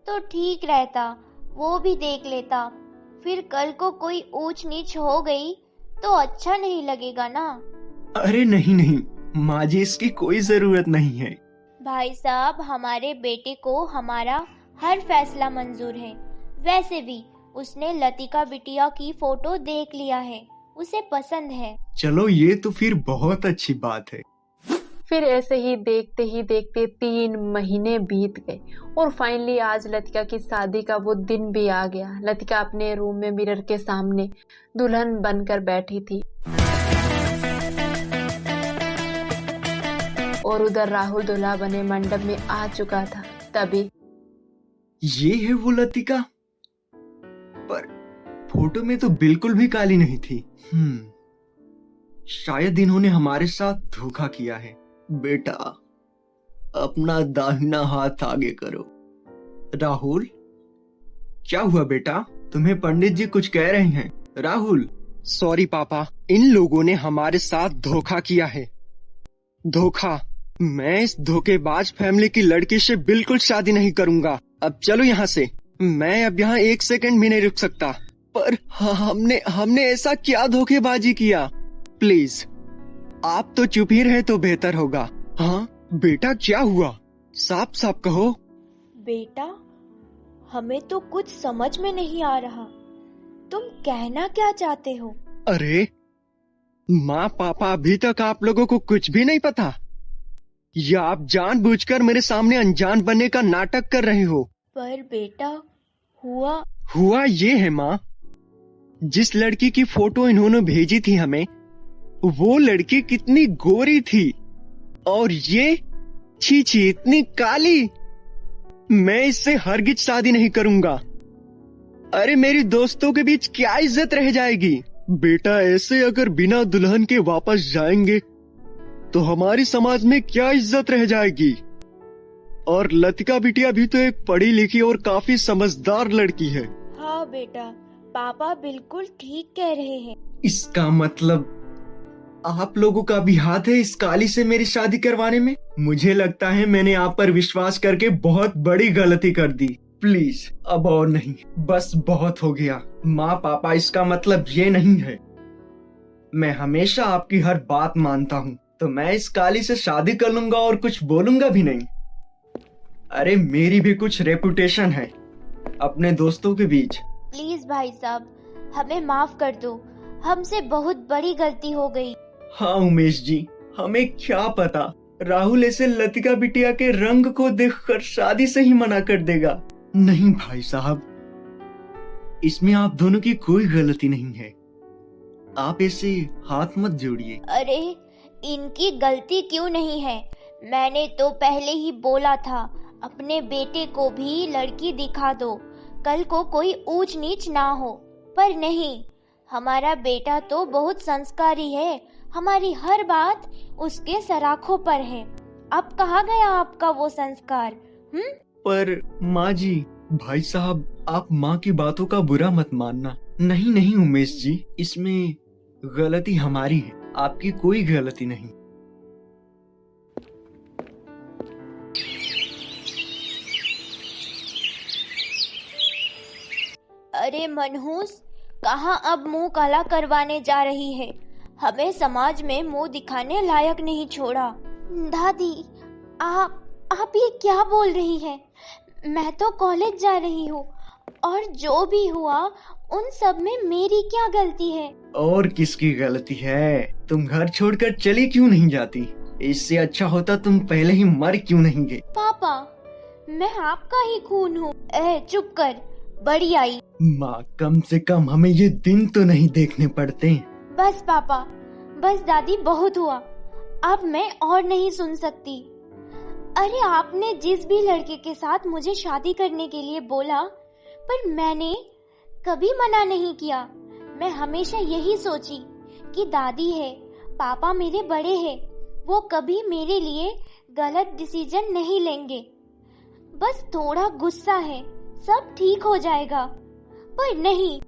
तो ठीक रहता, वो भी देख लेता। फिर कल को कोई ऊंच नीच हो गई तो अच्छा नहीं लगेगा ना। अरे नहीं नहीं माँ जी, इसकी कोई जरूरत नहीं है। भाई साहब, हमारे बेटे को हमारा हर फैसला मंजूर है। वैसे भी उसने लतिका बिटिया की फोटो देख लिया है, उसे पसंद है। चलो ये तो फिर बहुत अच्छी बात है। फिर ऐसे ही देखते 3 महीने बीत गए और फाइनली आज लतिका की शादी का वो दिन भी आ गया। लतिका अपने रूम में मिरर के सामने दुल्हन बनकर बैठी थी और उधर राहुल दूल्हा बने मंडप में आ चुका था। तभी ये है वो लतिका, पर फोटो में तो बिल्कुल भी काली नहीं थी। शायद इन्होंने हमारे साथ धोखा किया है। बेटा, अपना दाहिना हाथ आगे करो। राहुल, क्या हुआ बेटा? तुम्हें पंडित जी कुछ कह रहे हैं। राहुल। सॉरी पापा, इन लोगों ने हमारे साथ धोखा किया है। धोखा। मैं इस धोखेबाज फैमिली की लड़की से बिल्कुल शादी नहीं करूंगा। अब चलो यहाँ से, मैं अब यहाँ 1 सेकंड भी नहीं रुक सकता। पर हमने ऐसा क्या धोखेबाजी किया? प्लीज आप तो चुप ही रहे तो बेहतर होगा। हाँ बेटा, क्या हुआ? साफ साफ कहो। बेटा, हमें तो कुछ समझ में नहीं आ रहा, तुम कहना क्या चाहते हो? अरे माँ पापा, अभी तक आप लोगों को कुछ भी नहीं पता, या आप जानबूझकर मेरे सामने अनजान बनने का नाटक कर रहे हो? पर बेटा, हुआ ये है माँ, जिस लड़की की फोटो इन्होंने भेजी थी हमें, वो लड़की कितनी गोरी थी, और ये छी इतनी काली। मैं इससे हरगिज शादी नहीं करूंगा। अरे मेरी दोस्तों के बीच क्या इज्जत रह जाएगी? बेटा, ऐसे अगर बिना दुल्हन के वापस जाएंगे तो हमारी समाज में क्या इज्जत रह जाएगी? और लतिका बिटिया भी तो एक पढ़ी लिखी और काफी समझदार लड़की है। हाँ बेटा, पापा बिल्कुल ठीक कह रहे हैं। इसका मतलब आप लोगों का भी हाथ है इस काली से मेरी शादी करवाने में? मुझे लगता है मैंने आप पर विश्वास करके बहुत बड़ी गलती कर दी। प्लीज अब और नहीं, बस बहुत हो गया। माँ पापा, इसका मतलब ये नहीं है। मैं हमेशा आपकी हर बात मानता हूँ, तो मैं इस काली से शादी कर लूंगा और कुछ बोलूंगा भी नहीं। अरे मेरी भी कुछ रेपुटेशन है अपने दोस्तों के बीच। प्लीज भाई साहब, हमें माफ कर दो, हमसे बहुत बड़ी गलती हो गई। हाँ उमेश जी, हमें क्या पता राहुल ऐसे लतिका बिटिया के रंग को देखकर शादी से ही मना कर देगा। नहीं भाई साहब, इसमें आप दोनों की कोई गलती नहीं है। आप ऐसे हाथ मत जोड़िए। अरे इनकी गलती क्यों नहीं है? मैंने तो पहले ही बोला था, अपने बेटे को भी लड़की दिखा दो, कल को कोई ऊंच नीच ना हो। पर नहीं, हमारा बेटा तो बहुत संस्कारी है, हमारी हर बात उसके सराखों पर है। अब कहाँ गया आपका वो संस्कार? पर माँ जी, भाई साहब, आप माँ की बातों का बुरा मत मानना। नहीं नहीं उमेश जी, इसमें गलती हमारी है, आपकी कोई गलती नहीं। अरे मनहूस, कहाँ अब मुंह काला करवाने जा रही है? हमें समाज में मुंह दिखाने लायक नहीं छोड़ा। दादी, आप ये क्या बोल रही हैं? मैं तो कॉलेज जा रही हूँ, और जो भी हुआ उन सब में मेरी क्या गलती है? और किसकी गलती है? तुम घर छोड़कर चली क्यों नहीं जाती? इससे अच्छा होता तुम पहले ही मर क्यों नहीं गई। पापा, मैं आपका ही खून हूँ। चुप कर, बड़ी आई। माँ, कम से कम हमें ये दिन तो नहीं देखने पड़ते। बस पापा, बस दादी, बहुत हुआ। अब मैं और नहीं सुन सकती। अरे आपने जिस भी लड़के के साथ मुझे शादी करने के लिए बोला, पर मैंने कभी मना नहीं किया। मैं हमेशा यही सोची कि दादी है, पापा मेरे बड़े हैं, वो कभी मेरे लिए गलत डिसीजन नहीं लेंगे। बस थोड़ा गुस्सा है, सब ठीक हो जाएगा। पर नहीं।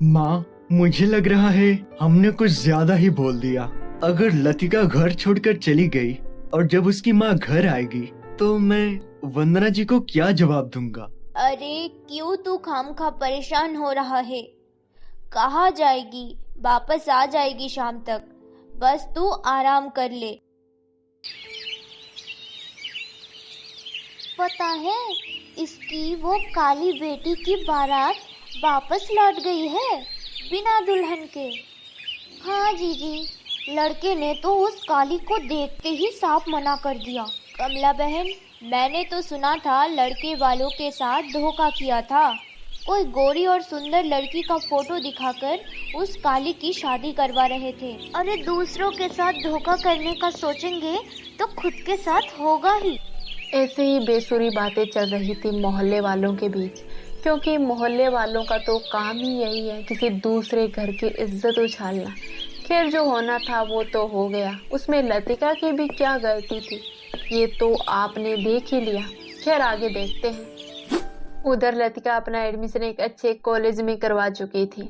माँ, मुझे लग रहा है हमने कुछ ज्यादा ही बोल दिया। अगर लतिका घर छोड़कर चली गई और जब उसकी माँ घर आएगी तो मैं वंदना जी को क्या जवाब दूंगा? अरे क्यों तू खामखा परेशान हो रहा है? कहाँ जाएगी? वापस आ जाएगी शाम तक। बस तू आराम कर ले। पता है, इसकी वो काली बेटी की बारात वापस लौट गई है बिना दुल्हन के। हाँ जीजी, लड़के ने तो उस काली को देखते ही साफ मना कर दिया। कमला बहन, मैंने तो सुना था लड़के वालों के साथ धोखा किया था। कोई गोरी और सुंदर लड़की का फोटो दिखाकर उस काली की शादी करवा रहे थे। अरे दूसरों के साथ धोखा करने का सोचेंगे तो खुद के साथ होगा ही। ऐसे ही बेसुरी बातें चल रही थी मोहल्ले वालों के बीच, क्योंकि मोहल्ले वालों का तो काम ही यही है, किसी दूसरे घर की इज्जत उछालना। खैर, जो होना था वो तो हो गया, उसमें लतिका की भी क्या गलती थी, ये तो आपने देख ही लिया। खैर, आगे देखते हैं। उधर लतिका अपना एडमिशन एक अच्छे कॉलेज में करवा चुकी थी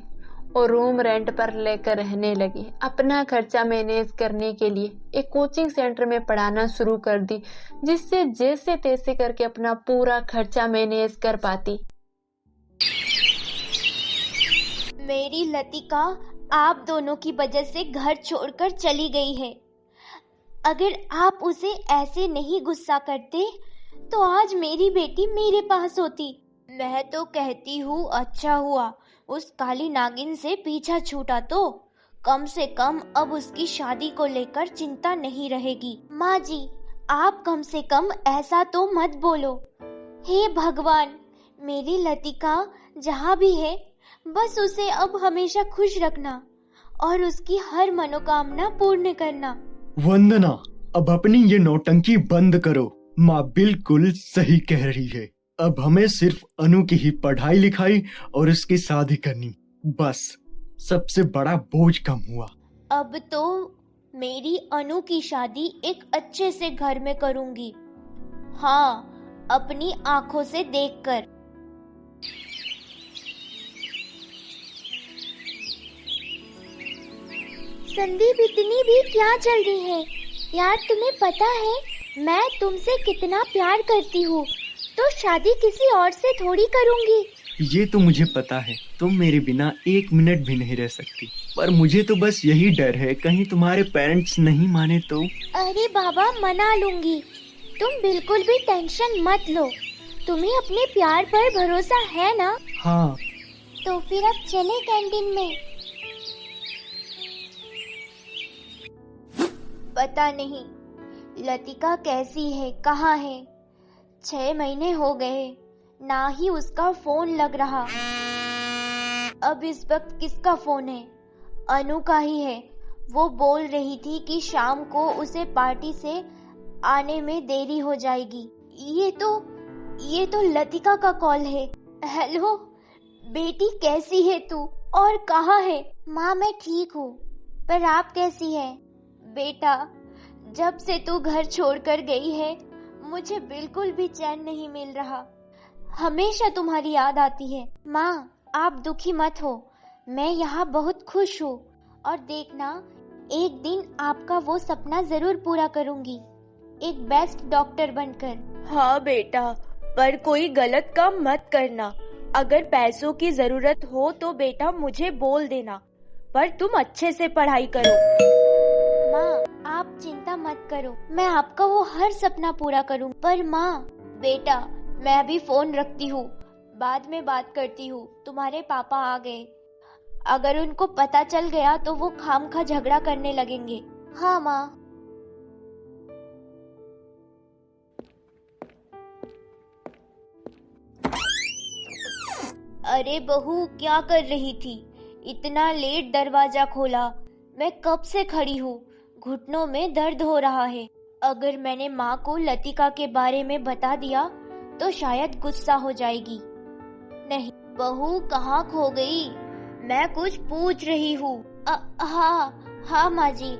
और रूम रेंट पर लेकर रहने लगी। अपना खर्चा मैनेज करने के लिए एक कोचिंग सेंटर में पढ़ाना शुरू कर दी, जिससे जैसे तैसे करके अपना पूरा खर्चा मैनेज कर पाती। मेरी लतिका आप दोनों की वजह से घर छोड़कर चली गई है। अगर आप उसे ऐसे नहीं गुस्सा करते तो आज मेरी बेटी मेरे पास होती। मैं तो कहती हूँ अच्छा हुआ उस काली नागिन से पीछा छूटा, तो कम से कम अब उसकी शादी को लेकर चिंता नहीं रहेगी। माँ जी, आप कम से कम ऐसा तो मत बोलो। हे भगवान, मेरी लतिका जहाँ भी है बस उसे अब हमेशा खुश रखना और उसकी हर मनोकामना पूर्ण करना। वंदना, अब अपनी ये नौटंकी बंद करो। माँ बिल्कुल सही कह रही है। अब हमें सिर्फ अनु की ही पढ़ाई लिखाई और उसकी शादी करनी, बस सबसे बड़ा बोझ कम हुआ। अब तो मेरी अनु की शादी एक अच्छे से घर में करूंगी। हाँ, अपनी आंखों से देखकर। संदीप, इतनी भी क्या चल रही है यार? तुम्हें पता है मैं तुमसे कितना प्यार करती हूँ, तो शादी किसी और से थोड़ी करूँगी। ये तो मुझे पता है, तुम मेरे बिना एक मिनट भी नहीं रह सकती, पर मुझे तो बस यही डर है कहीं तुम्हारे पेरेंट्स नहीं माने तो। अरे बाबा, मना लूंगी, तुम बिल्कुल भी टेंशन मत लो। तुम्हें अपने प्यार पर भरोसा है ना? हाँ। तो फिर अब चले कैंटीन में। पता नहीं लतिका कैसी है, कहाँ है। 6 महीने हो गए, ना ही उसका फोन लग रहा। अब इस वक्त किसका फोन है? अनु का ही है। वो बोल रही थी कि शाम को उसे पार्टी से आने में देरी हो जाएगी। ये तो लतिका का कॉल है। हेलो बेटी, कैसी है तू और कहाँ है? माँ, मैं ठीक हूँ, पर आप कैसी है? बेटा, जब से तू घर छोड़कर गई है मुझे बिल्कुल भी चैन नहीं मिल रहा। हमेशा तुम्हारी याद आती है। माँ, आप दुखी मत हो, मैं यहाँ बहुत खुश हूँ और देखना एक दिन आपका वो सपना जरूर पूरा करूँगी, एक बेस्ट डॉक्टर बनकर। हाँ बेटा, पर कोई गलत काम मत करना। अगर पैसों की जरूरत हो तो बेटा मुझे बोल देना, पर तुम अच्छे से पढ़ाई करो। माँ, आप चिंता मत करो, मैं आपका वो हर सपना पूरा करूँ। पर माँ, बेटा, मैं अभी फोन रखती हूँ, बाद में बात करती हूँ। तुम्हारे पापा आ गए, अगर उनको पता चल गया तो वो खामखा झगड़ा करने लगेंगे। हाँ माँ। अरे बहू, क्या कर रही थी? इतना लेट दरवाजा खोला। मैं कब से खड़ी हूँ, घुटनों में दर्द हो रहा है। अगर मैंने माँ को लतिका के बारे में बता दिया तो शायद गुस्सा हो जाएगी। नहीं, बहू कहाँ खो गई? मैं कुछ पूछ रही हूँ। हाँ माँ जी।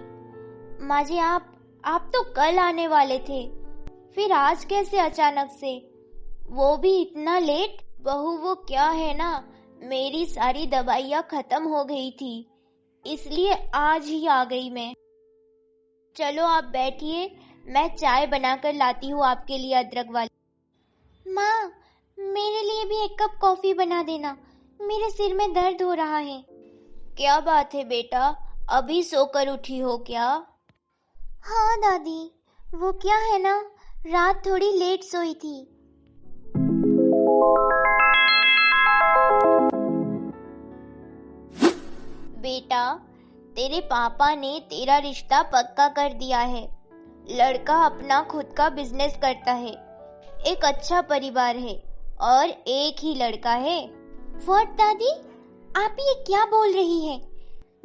माँ जी, आप तो कल आने वाले थे, फिर आज कैसे अचानक से, वो भी इतना लेट? बहू, वो क्या है ना, मेरी सारी दवाइयाँ खत्म हो गई थी, इसलिए आज ही आ गई मैं। चलो आप बैठिए, मैं चाय बनाकर लाती हूँ आपके लिए, अदरक वाली। माँ, मेरे लिए भी एक कप कॉफी बना देना, मेरे सिर में दर्द हो रहा है। क्या बात है बेटा, अभी सोकर उठी हो क्या? हाँ दादी, वो क्या है ना, रात थोड़ी लेट सोई थी। बेटा, तेरे पापा ने तेरा रिश्ता पक्का कर दिया है। लड़का अपना खुद का बिजनेस करता है, एक अच्छा परिवार है और एक ही लड़का है। व्हाट दादी, आप ये क्या बोल रही है?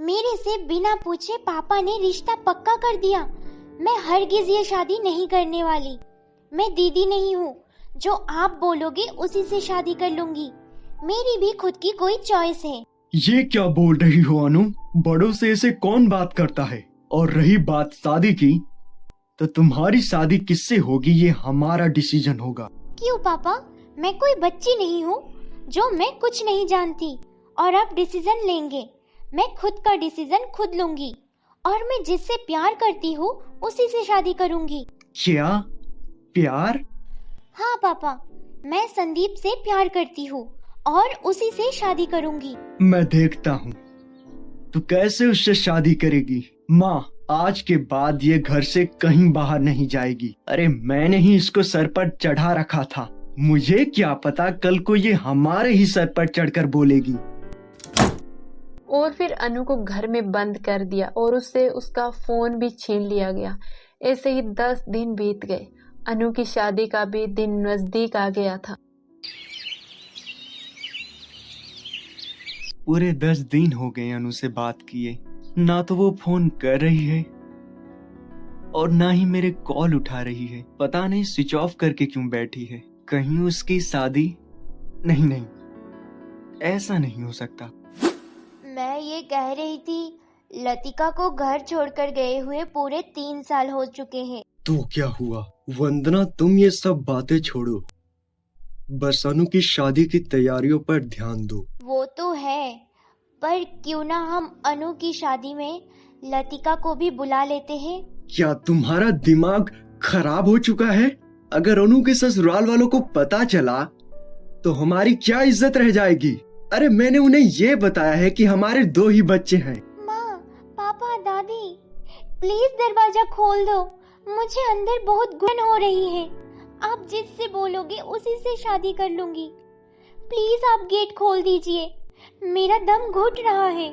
मेरे से बिना पूछे पापा ने रिश्ता पक्का कर दिया। मैं हरगिज ये शादी नहीं करने वाली। मैं दीदी नहीं हूँ, जो आप बोलोगे उसी से शादी कर लूंगी। मेरी भी खुद की कोई चॉइस है। ये क्या बोल रही हो अनु? बड़ों से ऐसे कौन बात करता है? और रही बात शादी की, तो तुम्हारी शादी किससे होगी ये हमारा डिसीजन होगा। क्यों पापा, मैं कोई बच्ची नहीं हूँ जो मैं कुछ नहीं जानती और आप डिसीजन लेंगे। मैं खुद का डिसीजन खुद लूंगी और मैं जिससे प्यार करती हूँ उसी से शादी करूंगी। क्या प्यार? हाँ पापा, मैं संदीप से प्यार करती हूँ और उसी से शादी करूंगी। मैं देखता हूँ तू कैसे उससे शादी करेगी। माँ, आज के बाद ये घर से कहीं बाहर नहीं जाएगी। अरे मैंने ही इसको सर पर चढ़ा रखा था, मुझे क्या पता कल को ये हमारे ही सर पर चढ़कर बोलेगी। और फिर अनु को घर में बंद कर दिया और उससे उसका फोन भी छीन लिया गया। ऐसे ही 10 दिन बीत गए। अनु की शादी का भी दिन नजदीक आ गया था। पूरे 10 दिन हो गए अनु से बात किए, ना तो वो फोन कर रही है और ना ही मेरे कॉल उठा रही है। पता नहीं स्विच ऑफ करके क्यों बैठी है। कहीं उसकी शादी? नहीं, ऐसा नहीं हो सकता। मैं ये कह रही थी, लतिका को घर छोड़कर गए हुए पूरे 3 साल हो चुके हैं। तो क्या हुआ? वंदना, तुम ये सब बातें छोड़ो, बस अनु की शादी की तैयारियों पर ध्यान दो। वो तो है, पर क्यों ना हम अनु की शादी में लतिका को भी बुला लेते हैं। क्या तुम्हारा दिमाग खराब हो चुका है? अगर अनु के ससुराल वालों को पता चला तो हमारी क्या इज्जत रह जाएगी? अरे मैंने उन्हें ये बताया है कि हमारे 2 ही बच्चे हैं। माँ, पापा, दादी, प्लीज दरवाजा खोल दो, मुझे अंदर बहुत घुन हो रही है। आप जिससे बोलोगे उसी से शादी कर लूंगी। प्लीज आप गेट खोल दीजिए, मेरा दम घुट रहा है।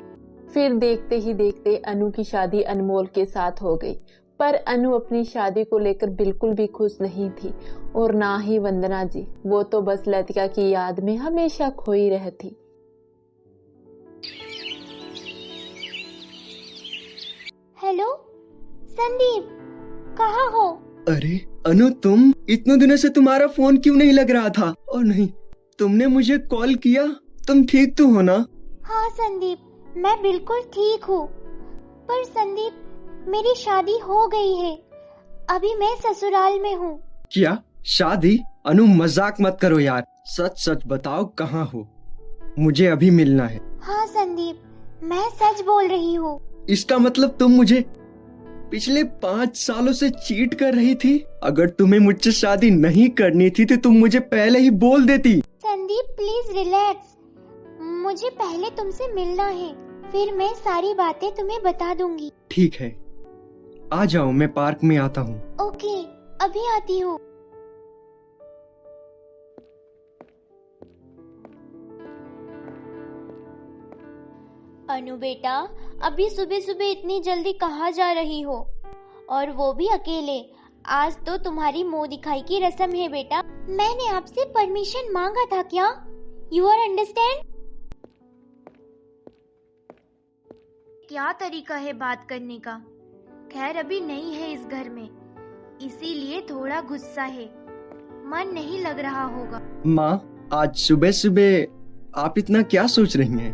फिर देखते ही देखते अनु की शादी अनमोल के साथ हो गई। पर अनु अपनी शादी को लेकर बिल्कुल भी खुश नहीं थी और ना ही वंदना जी। वो तो बस लतिका की याद में हमेशा खोई रहती। हेलो संदीप, कहाँ हो? अरे अनु, तुम? इतने दिनों से तुम्हारा फोन क्यों नहीं लग रहा था? और नहीं, तुमने मुझे कॉल किया। तुम ठीक तो हो ना? हाँ संदीप, मैं बिल्कुल ठीक हूँ। पर संदीप, मेरी शादी हो गई है, अभी मैं ससुराल में हूँ। क्या शादी? अनु मजाक मत करो यार, सच सच बताओ कहाँ हो, मुझे अभी मिलना है। हाँ संदीप, मैं सच बोल रही हूँ। इसका मतलब तुम मुझे पिछले 5 सालों से चीट कर रही थी? अगर तुम्हें मुझसे शादी नहीं करनी थी तो तुम मुझे पहले ही बोल देती। संदीप प्लीज रिलैक्स, मुझे पहले तुमसे मिलना है, फिर मैं सारी बातें तुम्हें बता दूंगी। ठीक है, आ जाओ, मैं पार्क में आता हूँ। ओके, अभी आती हूँ। अनु बेटा, अभी सुबह सुबह इतनी जल्दी कहाँ जा रही हो, और वो भी अकेले? आज तो तुम्हारी मुंह दिखाई की रस्म है बेटा। मैंने आपसे परमिशन मांगा था क्या? You are understand? क्या तरीका है बात करने का? खैर अभी नहीं है इस घर में, इसीलिए थोड़ा गुस्सा है, मन नहीं लग रहा होगा। माँ, आज सुबह सुबह आप इतना क्या सोच रही हैं?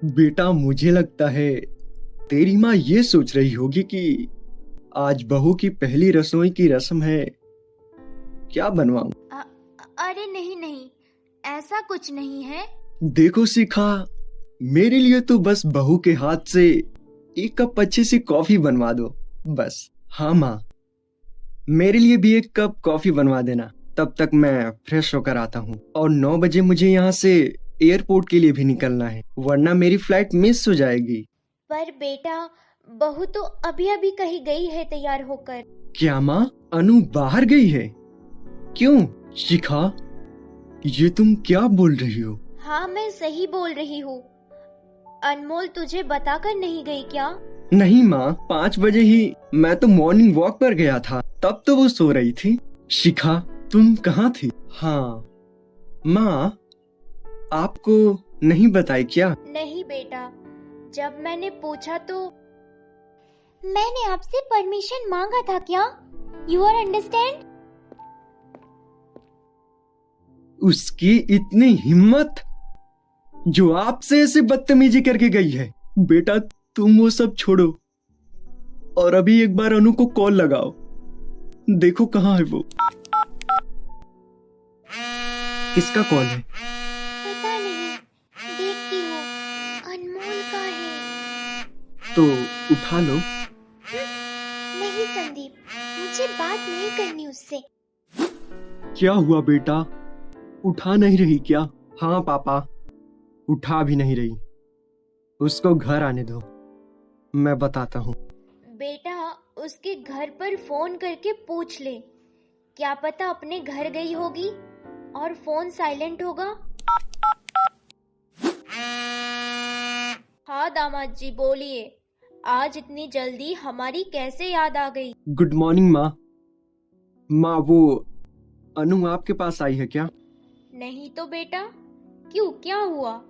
बेटा, मुझे लगता है तेरी माँ ये सोच रही होगी कि आज बहू की पहली रसोई की रस्म है, क्या बनवाऊं? अरे नहीं नहीं, ऐसा कुछ नहीं है। देखो शिखा, मेरे लिए तो बस बहू के हाथ से एक कप अच्छी सी कॉफी बनवा दो बस। हाँ माँ, मेरे लिए भी एक कप कॉफी बनवा देना, तब तक मैं फ्रेश होकर आता हूँ। और 9 बजे मुझे यहाँ से एयरपोर्ट के लिए भी निकलना है, वरना मेरी फ्लाइट मिस हो जाएगी। पर बेटा, बहू तो अभी अभी कहीं गई है तैयार होकर। क्या माँ, अनु बाहर गई है? क्यों शिखा, ये तुम क्या बोल रही हो? हाँ, मैं सही बोल रही हूँ। अनमोल तुझे बताकर नहीं गई क्या? नहीं माँ, 5 बजे ही मैं तो मॉर्निंग वॉक पर गया था, तब तो वो सो रही थी। शिखा, तुम कहाँ थी? हाँ माँ, आपको नहीं बताई क्या? नहीं बेटा, जब मैंने पूछा तो मैंने आपसे परमिशन मांगा था क्या? You are understand? उसकी इतनी हिम्मत जो आपसे ऐसे बदतमीजी करके गई है। बेटा, तुम वो सब छोड़ो और अभी एक बार अनु को कॉल लगाओ, देखो कहाँ है वो। किसका कॉल है? पता नहीं, देखती हूँ। अनमोल का है। तो उठा लो। नहीं संदीप, मुझे बात नहीं करनी उससे। क्या हुआ बेटा, उठा नहीं रही क्या? हाँ पापा, उठा भी नहीं रही। उसको घर आने दो, मैं बताता हूँ। बेटा, उसके घर पर फोन करके पूछ ले, क्या पता अपने घर गई होगी और फोन साइलेंट होगा। हाँ दामाद जी, बोलिए, आज इतनी जल्दी हमारी कैसे याद आ गई? गुड मॉर्निंग माँ। माँ, वो अनु आपके पास आई है क्या? नहीं तो बेटा, क्यों, क्या हुआ?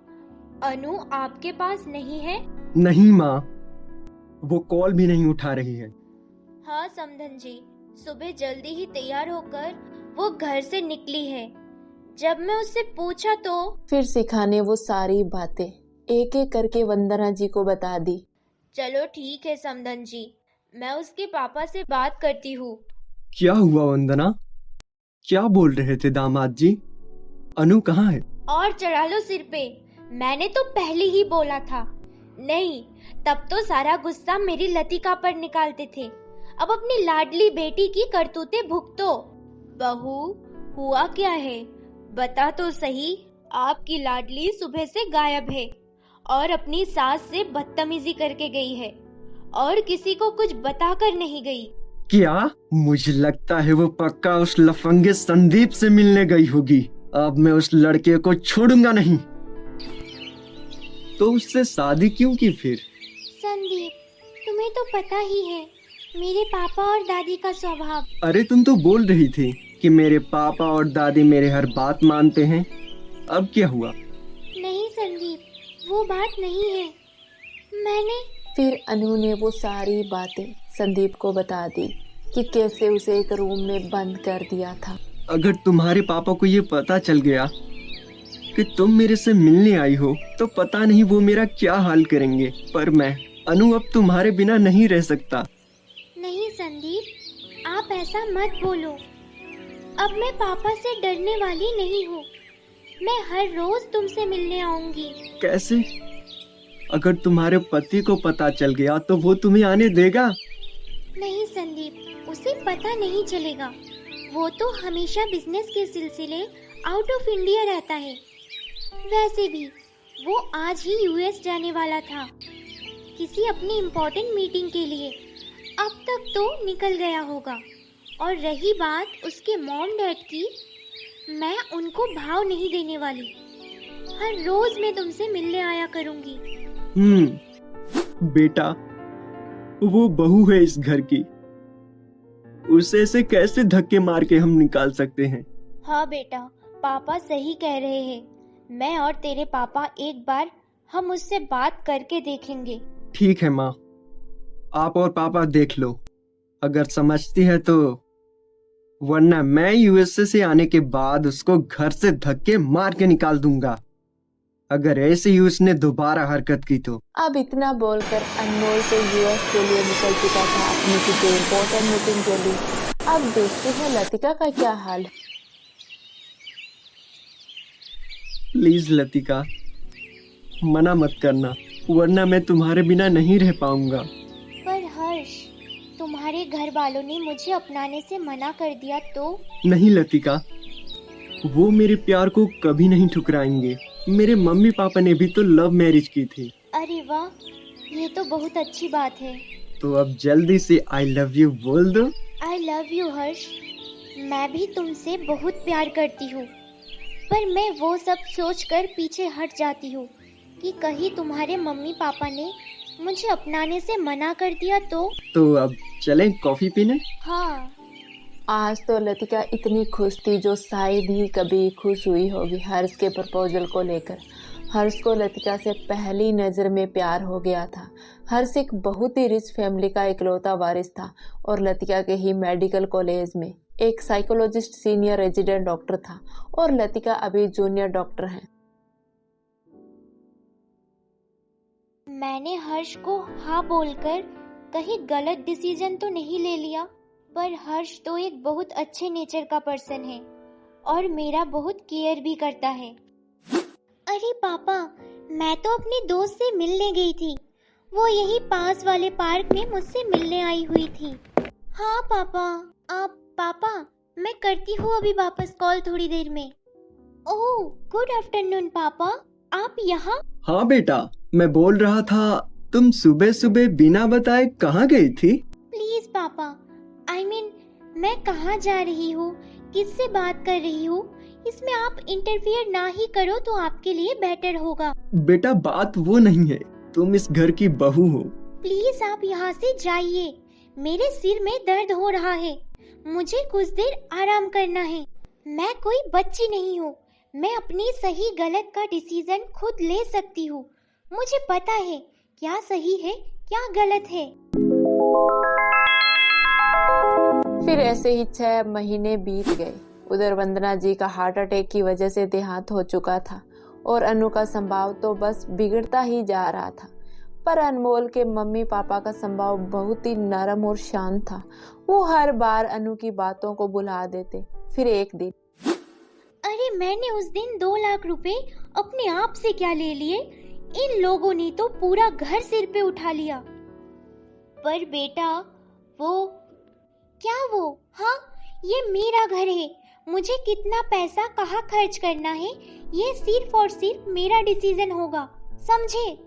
अनु आपके पास नहीं है? नहीं माँ, वो कॉल भी नहीं उठा रही है। हाँ समधन जी, सुबह जल्दी ही तैयार होकर वो घर से निकली है। जब मैं उससे पूछा तो फिर शिखा ने वो सारी बातें एक एक करके वंदना जी को बता दी। चलो ठीक है समधन जी, मैं उसके पापा से बात करती हूँ। क्या हुआ वंदना, क्या बोल रहे थे दामाद जी? अनु कहाँ है? और चढ़ा लो सिर पे, मैंने तो पहले ही बोला था। नहीं, तब तो सारा गुस्सा मेरी लतिका पर निकालते थे, अब अपनी लाडली बेटी की करतूतें भुगतो। बहू, हुआ क्या है, बता तो सही। आपकी लाडली सुबह से गायब है और अपनी सास से बदतमीजी करके गई है और किसी को कुछ बताकर नहीं गई। क्या? मुझे लगता है वो पक्का उस लफंगे संदीप से मिलने गई होगी। अब मैं उस लड़के को छोड़ूंगा नहीं। तो उससे शादी क्यों की फिर? संदीप, तुम्हें तो पता ही है मेरे पापा और दादी का स्वभाव। अरे तुम तो बोल रही थी कि मेरे पापा और दादी मेरे हर बात मानते हैं, अब क्या हुआ? नहीं संदीप, वो बात नहीं है। मैंने फिर अनु ने वो सारी बातें संदीप को बता दी कि कैसे उसे एक रूम में बंद कर दिया था। अगर तुम्हारे पापा को ये पता चल गया कि तुम मेरे से मिलने आई हो तो पता नहीं वो मेरा क्या हाल करेंगे। पर मैं अनु अब तुम्हारे बिना नहीं रह सकता। नहीं संदीप, आप ऐसा मत बोलो। अब मैं पापा से डरने वाली नहीं हूँ, मैं हर रोज तुमसे मिलने आऊंगी। कैसे? अगर तुम्हारे पति को पता चल गया तो वो तुम्हें आने देगा? नहीं संदीप, उसे पता नहीं चलेगा। वो तो हमेशा बिजनेस के सिलसिले आउट ऑफ इंडिया रहता है। वैसे भी वो आज ही यूएस जाने वाला था किसी अपनी इम्पोर्टेंट मीटिंग के लिए, अब तक तो निकल गया होगा। और रही बात उसके मॉम डैड की, मैं उनको भाव नहीं देने वाली। हर रोज मैं तुमसे मिलने आया करूंगी। बेटा, वो बहू है इस घर की, उसे ऐसे कैसे धक्के मार के हम निकाल सकते हैं? हाँ बेटा, पापा सही कह रहे हैं। मैं और तेरे पापा एक बार हम उससे बात करके देखेंगे। ठीक है माँ, आप और पापा देख लो, अगर समझती है तो, वरना मैं यूएसए से आने के बाद उसको घर से धक्के मार के निकाल दूंगा, अगर ऐसे ही उसने दोबारा हरकत की तो। अब इतना बोलकर अनमोल तो यूएस के लिए निकल चुका था अपनी किसी इम्पोर्टेंट मीटिंग के लिए। अब देखते हैं लतिका का क्या हाल है। प्लीज लतिका, मना मत करना, वरना मैं तुम्हारे बिना नहीं रह पाऊंगा। पर हर्ष, तुम्हारे घर वालों ने मुझे अपनाने से मना कर दिया तो? नहीं लतिका, वो मेरे प्यार को कभी नहीं ठुकराएंगे। मेरे मम्मी पापा ने भी तो लव मैरिज की थी। अरे वाह, ये तो बहुत अच्छी बात है। तो अब जल्दी से आई लव यू बोल दो। आई लव यू हर्ष, मैं भी तुमसे बहुत प्यार करती हूँ। पर मैं वो सब सोचकर पीछे हट जाती हूँ कि कहीं तुम्हारे मम्मी पापा ने मुझे अपनाने से मना कर दिया तो अब चलें कॉफी पीने? हाँ। आज तो लतिका इतनी खुश थी जो शायद ही कभी खुश हुई होगी हर्ष के प्रपोजल को लेकर। हर्ष को लतिका से पहली नज़र में प्यार हो गया था। हर्ष एक बहुत ही रिच फैमिली का इकलौता वारिस था और लतिका के ही मेडिकल कॉलेज में एक साइकोलॉजिस्ट सीनियर रेजिडेंट डॉक्टर था और लतिका अभी जूनियर डॉक्टर है। मैंने हर्ष को हाँ बोलकर कहीं गलत डिसीजन तो नहीं ले लिया? पर हर्ष तो एक बहुत अच्छे नेचर का पर्सन है और मेरा बहुत केयर भी करता है। अरे पापा, मैं तो अपने दोस्त से मिलने गई थी। वो यही पास वाले पार्क में मुझसे मिलने आई हुई थी। हाँ पापा, पापा मैं करती हूँ अभी वापस कॉल थोड़ी देर में। ओह गुड आफ्टरनून पापा, आप यहाँ? हाँ बेटा, मैं बोल रहा था तुम सुबह सुबह बिना बताए कहाँ गई थी? प्लीज पापा, मैं कहाँ जा रही हूँ, किससे बात कर रही हूँ, इसमें आप इंटरफियर ना ही करो तो आपके लिए बेटर होगा। बेटा बात वो नहीं है, तुम इस घर की बहू हो। प्लीज आप यहाँ से जाइए, मेरे सिर में दर्द हो रहा है, मुझे कुछ देर आराम करना है। मैं कोई बच्ची नहीं हूँ, मैं अपनी सही गलत का डिसीजन खुद ले सकती हूँ। मुझे पता है क्या सही है क्या गलत है। फिर ऐसे ही 6 महीने बीत गए। उधर वंदना जी का हार्ट अटैक की वजह से देहांत हो चुका था और अनु का स्वभाव तो बस बिगड़ता ही जा रहा था। पर अनमोल के मम्मी पापा का स्वभाव बहुत ही नरम और शांत था। वो हर बार अनु की बातों को भुला देते। फिर एक दिन, अरे मैंने उस दिन 2 लाख रुपए अपने आप से क्या ले लिए, इन लोगों ने तो पूरा घर सिर पे उठा लिया। पर बेटा वो हाँ, ये मेरा घर है, मुझे कितना पैसा कहाँ खर्च करना है ये सिर्फ और सिर्फ मेरा डिसीजन होगा, समझे?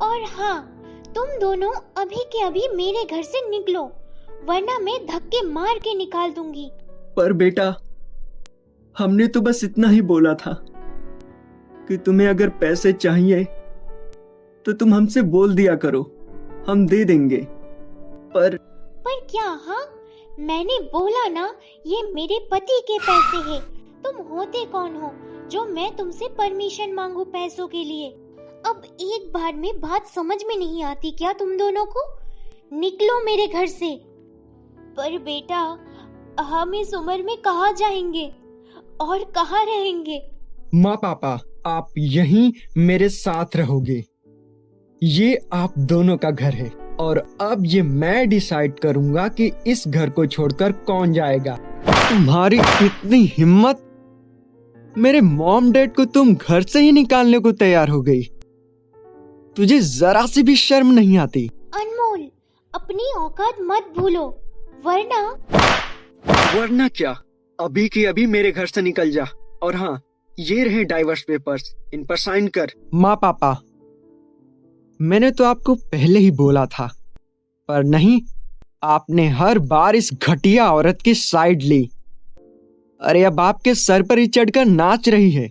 और हाँ, तुम दोनों अभी के अभी मेरे घर से निकलो, वरना मैं धक्के मार के निकाल दूंगी। पर बेटा, हमने तो बस इतना ही बोला था कि तुम्हें अगर पैसे चाहिए तो तुम हमसे बोल दिया करो, हम दे देंगे। पर क्या? हाँ, मैंने बोला ना, ये मेरे पति के पैसे हैं। तुम होते कौन हो जो मैं तुमसे परमिशन मांगू पैसों के लिए? अब एक बार में बात समझ में नहीं आती क्या तुम दोनों को? निकलो मेरे घर से। पर बेटा, हम इस उम्र में कहाँ जाएंगे और कहाँ रहेंगे? माँ पापा, आप यहीं मेरे साथ रहोगे। ये आप दोनों का घर है और अब ये मैं डिसाइड करूंगा कि इस घर को छोड़कर कौन जाएगा। तुम्हारी कितनी हिम्मत, मेरे मॉम डैड को तुम घर से ही निकालने को तैयार हो गई। तुझे जरा सी भी शर्म नहीं आती? अनमोल, अपनी औकात मत भूलो, वरना क्या? अभी की अभी मेरे घर से निकल जा। और हाँ, ये रहे डाइवर्स पेपर्स, इन पर साइन कर। माँ पापा, मैंने तो आपको पहले ही बोला था, पर नहीं, आपने हर बार इस घटिया औरत की साइड ली। अरे अब आपके सर पर ही चढ़कर नाच रही है।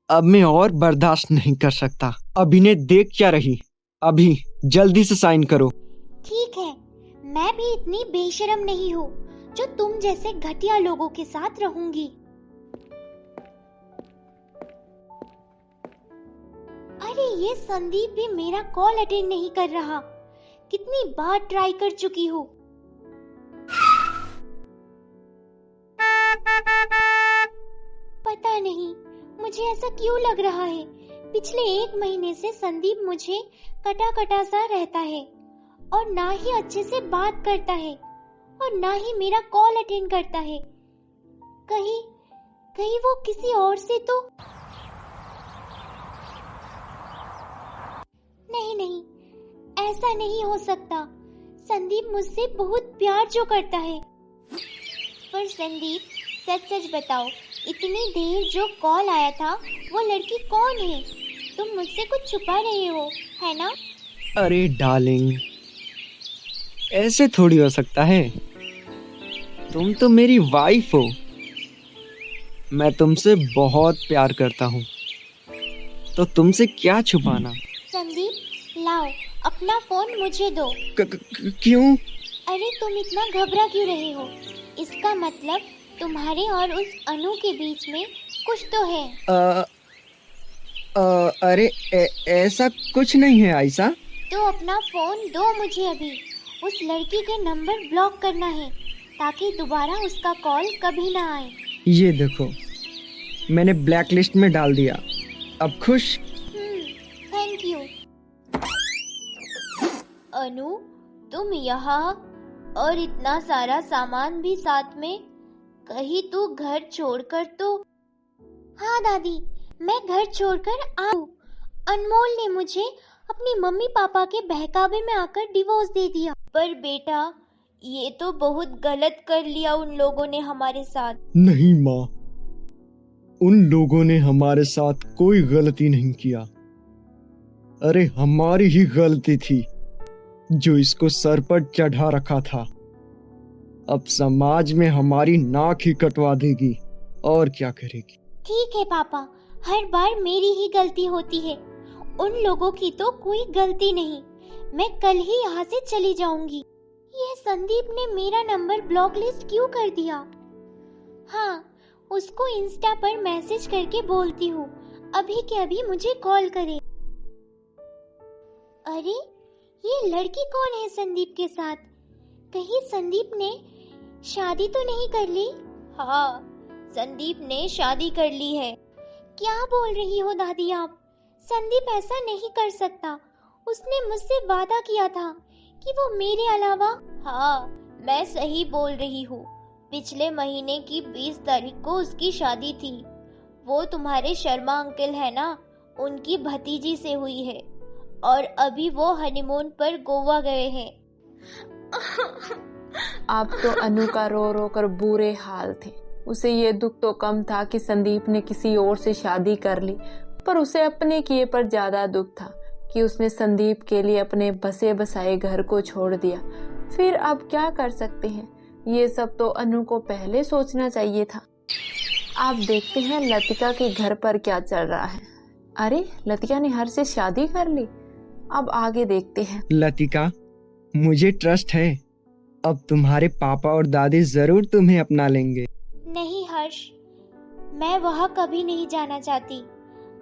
अब मैं और बर्दाश्त नहीं कर सकता। अब इन्हें देख क्या रही? अभी जल्दी से साइन करो। ठीक है, मैं भी इतनी बेशरम नहीं हूँ जो तुम जैसे घटिया लोगों के साथ रहूंगी। अरे ये संदीप भी मेरा कॉल अटेंड नहीं कर रहा। कितनी बार ट्राई कर चुकी हूँ। पता नहीं मुझे ऐसा क्यों लग रहा है। पिछले 1 महीने से संदीप मुझे कटा कटा सा रहता है और ना ही अच्छे से बात करता है और ना ही मेरा कॉल अटेंड करता है। कहीं कहीं वो किसी और से तो नहीं, ऐसा नहीं हो सकता। संदीप मुझसे बहुत प्यार जो करता है। पर संदीप सच सच बताओ, इतनी देर जो कॉल आया था वो लड़की कौन है? तुम मुझसे कुछ छुपा रहे हो, है ना? अरे डार्लिंग, ऐसे थोड़ी हो सकता है। तुम तो मेरी वाइफ हो। मैं तुमसे बहुत प्यार करता हूँ, तो तुमसे क्या छुपाना। संदीप लाओ अपना फोन मुझे दो। क्यों? अरे तुम इतना घबरा क्यों रहे हो? इसका मतलब तुम्हारे और उस अनु के बीच में कुछ तो है। अरे ऐसा कुछ नहीं है आयशा। तो अपना फोन दो मुझे अभी। उस लड़की के नंबर ब्लॉक करना है ताकि दोबारा उसका कॉल कभी ना आए। ये देखो, मैंने ब्लैक लिस्ट में डाल दिया। अब खुश? Thank you. अनु, तुम यहाँ और इतना सारा सामान भी साथ में। कहीं तू घर छोड़कर तो? हाँ दादी, मैं घर छोड़कर आऊँ। अनमोल ने मुझे अपनी मम्मी पापा के बहकावे में आकर डिवोर्स दे दिया। पर बेटा, ये तो बहुत गलत कर लिया उन लोगों ने हमारे साथ। नहीं माँ, उन लोगों ने हमारे साथ कोई गलती नहीं किया। अरे हमारी ही गलती थी जो इसको सर पर चढ़ा रखा था। अब समाज में हमारी नाक ही कटवा देगी और क्या करेगी। ठीक है पापा, हर बार मेरी ही गलती होती है। उन लोगों की तो कोई गलती नहीं। मैं कल ही यहाँ से चली जाऊंगी। ये संदीप ने मेरा नंबर ब्लॉक लिस्ट क्यों कर दिया? हाँ, उसको इंस्टा पर मैसेज करके बोलती हूँ अभी के अभी मुझे कॉल करे। अरे ये लड़की कौन है संदीप के साथ? कहीं संदीप ने शादी तो नहीं कर ली? हाँ, संदीप ने शादी कर ली है। क्या बोल रही हो दादी आप? संदीप ऐसा नहीं कर सकता। उसने मुझसे वादा किया था कि वो मेरे अलावा। हाँ, मैं सही बोल रही हूँ। पिछले महीने की 20 तारीख को उसकी शादी थी। वो तुम्हारे शर्मा अंकल है ना, उनकी भतीजी से हुई है और अभी वो हनीमून पर गोवा गए हैं। आप तो अनु का रो रो कर बुरे हाल थे। उसे ये दुख तो कम था कि संदीप ने किसी और से शादी कर ली, पर उसे अपने किए पर ज्यादा दुख था कि उसने संदीप के लिए अपने बसे बसाए घर को छोड़ दिया। फिर अब क्या कर सकते हैं? ये सब तो अनु को पहले सोचना चाहिए था। आप देखते हैं लतिका के घर पर क्या चल रहा है। अरे लतिका ने हर से शादी कर ली। अब आगे देखते हैं। लतिका, मुझे ट्रस्ट है। अब तुम्हारे पापा और दादी जरूर तुम्हें अपना लेंगे। नहीं हर्ष, मैं वहाँ कभी नहीं जाना चाहती।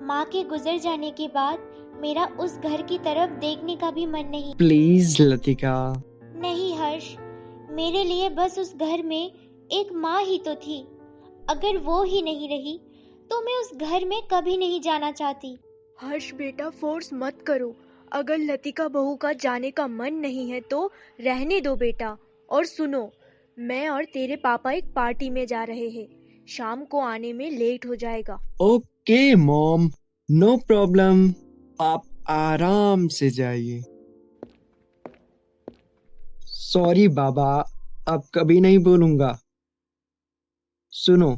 माँ के गुजर जाने के बाद मेरा उस घर की तरफ देखने का भी मन नहीं। प्लीज लतिका। नहीं हर्ष, मेरे लिए बस उस घर में एक माँ ही तो थी। अगर वो ही नहीं रही तो मैं उस घर में कभी नहीं जाना चाहती। हर्ष बेटा, फोर्स मत करो। अगर लतिका बहू का जाने का मन नहीं है तो रहने दो बेटा। और सुनो, मैं और तेरे पापा एक पार्टी में जा रहे हैं। शाम को आने में लेट हो जाएगा। Okay mom, no problem. आप आराम से जाइए। सॉरी बाबा, अब कभी नहीं बोलूंगा। सुनो,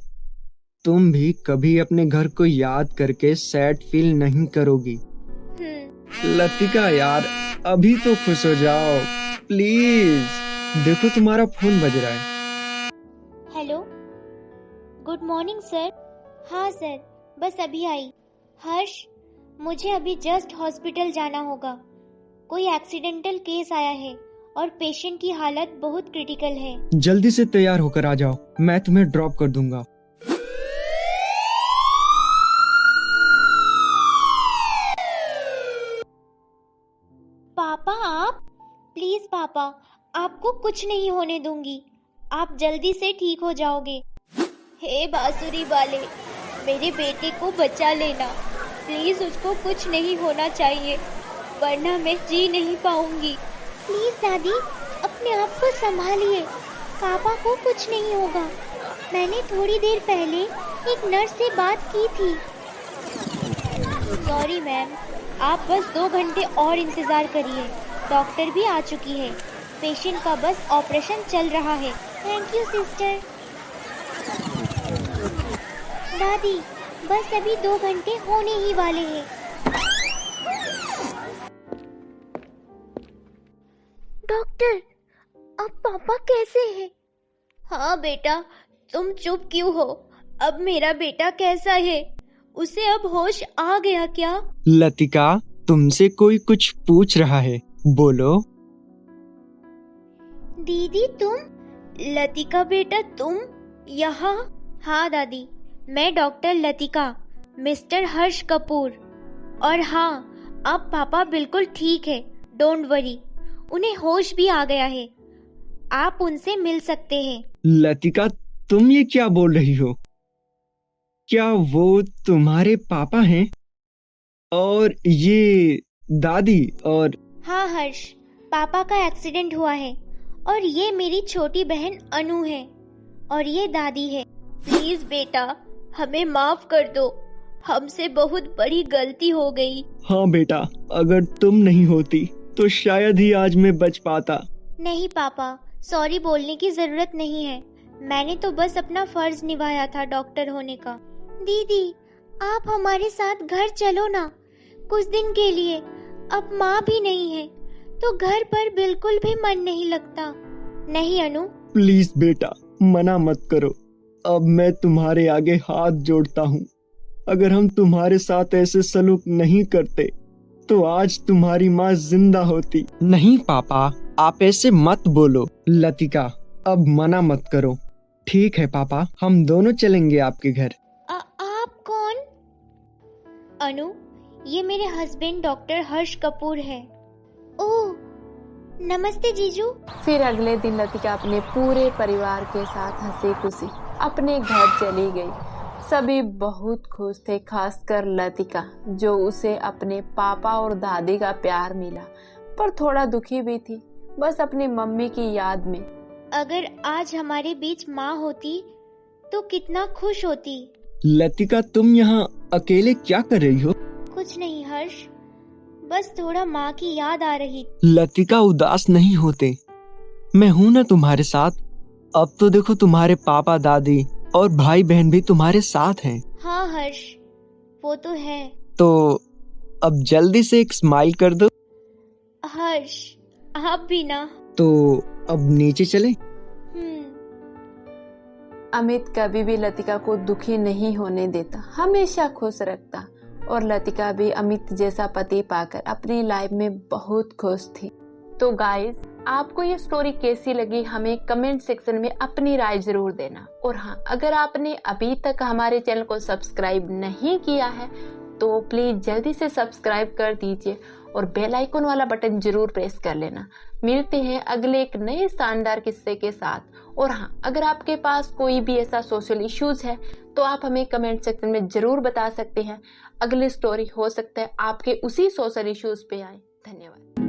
तुम भी कभी अपने घर को याद करके सैड फील नहीं करोगी। लतिका यार, अभी तो खुश हो जाओ। प्लीज। देखो तुम्हारा फोन बज रहा है। Hello, good morning sir. हाँ सर, बस अभी आई। हर्ष, मुझे अभी जस्ट हॉस्पिटल जाना होगा। कोई एक्सीडेंटल केस आया है और पेशेंट की हालत बहुत क्रिटिकल है। जल्दी से तैयार होकर आ जाओ, मैं तुम्हें ड्रॉप कर दूंगा। पापा आप, प्लीज पापा, आपको कुछ नहीं होने दूंगी। आप जल्दी से ठीक हो जाओगे। हे बांसुरी वाले, मेरे बेटे को बचा लेना प्लीज। उसको कुछ नहीं होना चाहिए, वरना मैं जी नहीं पाऊंगी। प्लीज दादी, अपने आप को संभालिए। पापा को कुछ नहीं होगा। मैंने थोड़ी देर पहले एक नर्स से बात की थी। सॉरी मैम, आप बस 2 घंटे और इंतजार करिए। डॉक्टर भी आ चुकी है। पेशेंट का बस ऑपरेशन चल रहा है। Thank you sister. दादी, बस अभी 2 घंटे होने ही वाले हैं। डॉक्टर, अब पापा कैसे हैं? हाँ बेटा, तुम चुप क्यों हो? अब मेरा बेटा कैसा है? उसे अब होश आ गया क्या? लतिका, तुमसे कोई कुछ पूछ रहा है, बोलो। दीदी तुम? लतिका बेटा तुम यहाँ? हाँ दादी, मैं डॉक्टर लतिका, मिस्टर हर्ष कपूर। और हाँ, अब पापा बिल्कुल ठीक है। डोंट वरी, उन्हें होश भी आ गया है। आप उनसे मिल सकते हैं। लतिका, तुम ये क्या बोल रही हो? क्या वो तुम्हारे पापा हैं? और ये दादी? और हाँ हर्ष, पापा का एक्सीडेंट हुआ है और ये मेरी छोटी बहन अनु है और ये दादी है। प्लीज बेटा, हमें माफ कर दो। हमसे बहुत बड़ी गलती हो गई। हाँ बेटा, अगर तुम नहीं होती तो शायद ही आज मैं बच पाता। नहीं पापा, सॉरी बोलने की जरूरत नहीं है। मैंने तो बस अपना फर्ज निभाया था डॉक्टर होने का। दीदी, आप हमारे साथ घर चलो ना, कुछ दिन के लिए। अब माँ भी नहीं है तो घर पर बिल्कुल भी मन नहीं लगता। नहीं अनु? प्लीज बेटा, मना मत करो। अब मैं तुम्हारे आगे हाथ जोड़ता हूँ। अगर हम तुम्हारे साथ ऐसे सलूक नहीं करते तो आज तुम्हारी माँ जिंदा होती। नहीं पापा, आप ऐसे मत बोलो। लतिका, अब मना मत करो। ठीक है पापा, हम दोनों चलेंगे आपके घर। आप कौन? अनु, ये मेरे हस्बैंड डॉक्टर हर्ष कपूर है। ओह, नमस्ते जीजू। फिर अगले दिन लतिका अपने पूरे परिवार के साथ हंसी खुशी अपने घर चली गई। सभी बहुत खुश थे, खासकर लतिका, जो उसे अपने पापा और दादी का प्यार मिला, पर थोड़ा दुखी भी थी, बस अपनी मम्मी की याद में। अगर आज हमारे बीच माँ होती तो कितना खुश होती। लतिका, तुम यहाँ अकेले क्या कर रही हो? कुछ नहीं हर्ष, बस थोड़ा माँ की याद आ रही। लतिका, उदास नहीं होते, मैं हूँ ना तुम्हारे साथ। अब तो देखो, तुम्हारे पापा दादी और भाई बहन भी तुम्हारे साथ हैं। हाँ हर्ष, वो तो है। तो अब जल्दी से एक स्माइल कर दो। हर्ष, आप भी ना। तो अब नीचे चलें? अमित कभी भी लतिका को दुखी नहीं होने देता, हमेशा खुश रखता, और लतिका भी अमित जैसा पति पाकर अपनी लाइफ में बहुत खुश थी। तो गाइस, आपको ये स्टोरी कैसी लगी हमें कमेंट सेक्शन में अपनी राय जरूर देना। और हाँ, अगर आपने अभी तक हमारे चैनल को सब्सक्राइब नहीं किया है तो प्लीज जल्दी से सब्सक्राइब कर दीजिए और बेल आइकन वाला बटन जरूर प्रेस कर लेना। मिलते हैं अगले एक नए शानदार किस्से के साथ। और हाँ, अगर आपके पास कोई भी ऐसा सोशल इश्यूज है तो आप हमें कमेंट सेक्शन में जरूर बता सकते हैं। अगली स्टोरी हो सकता है आपके उसी सोशल इश्यूज पे आए। धन्यवाद।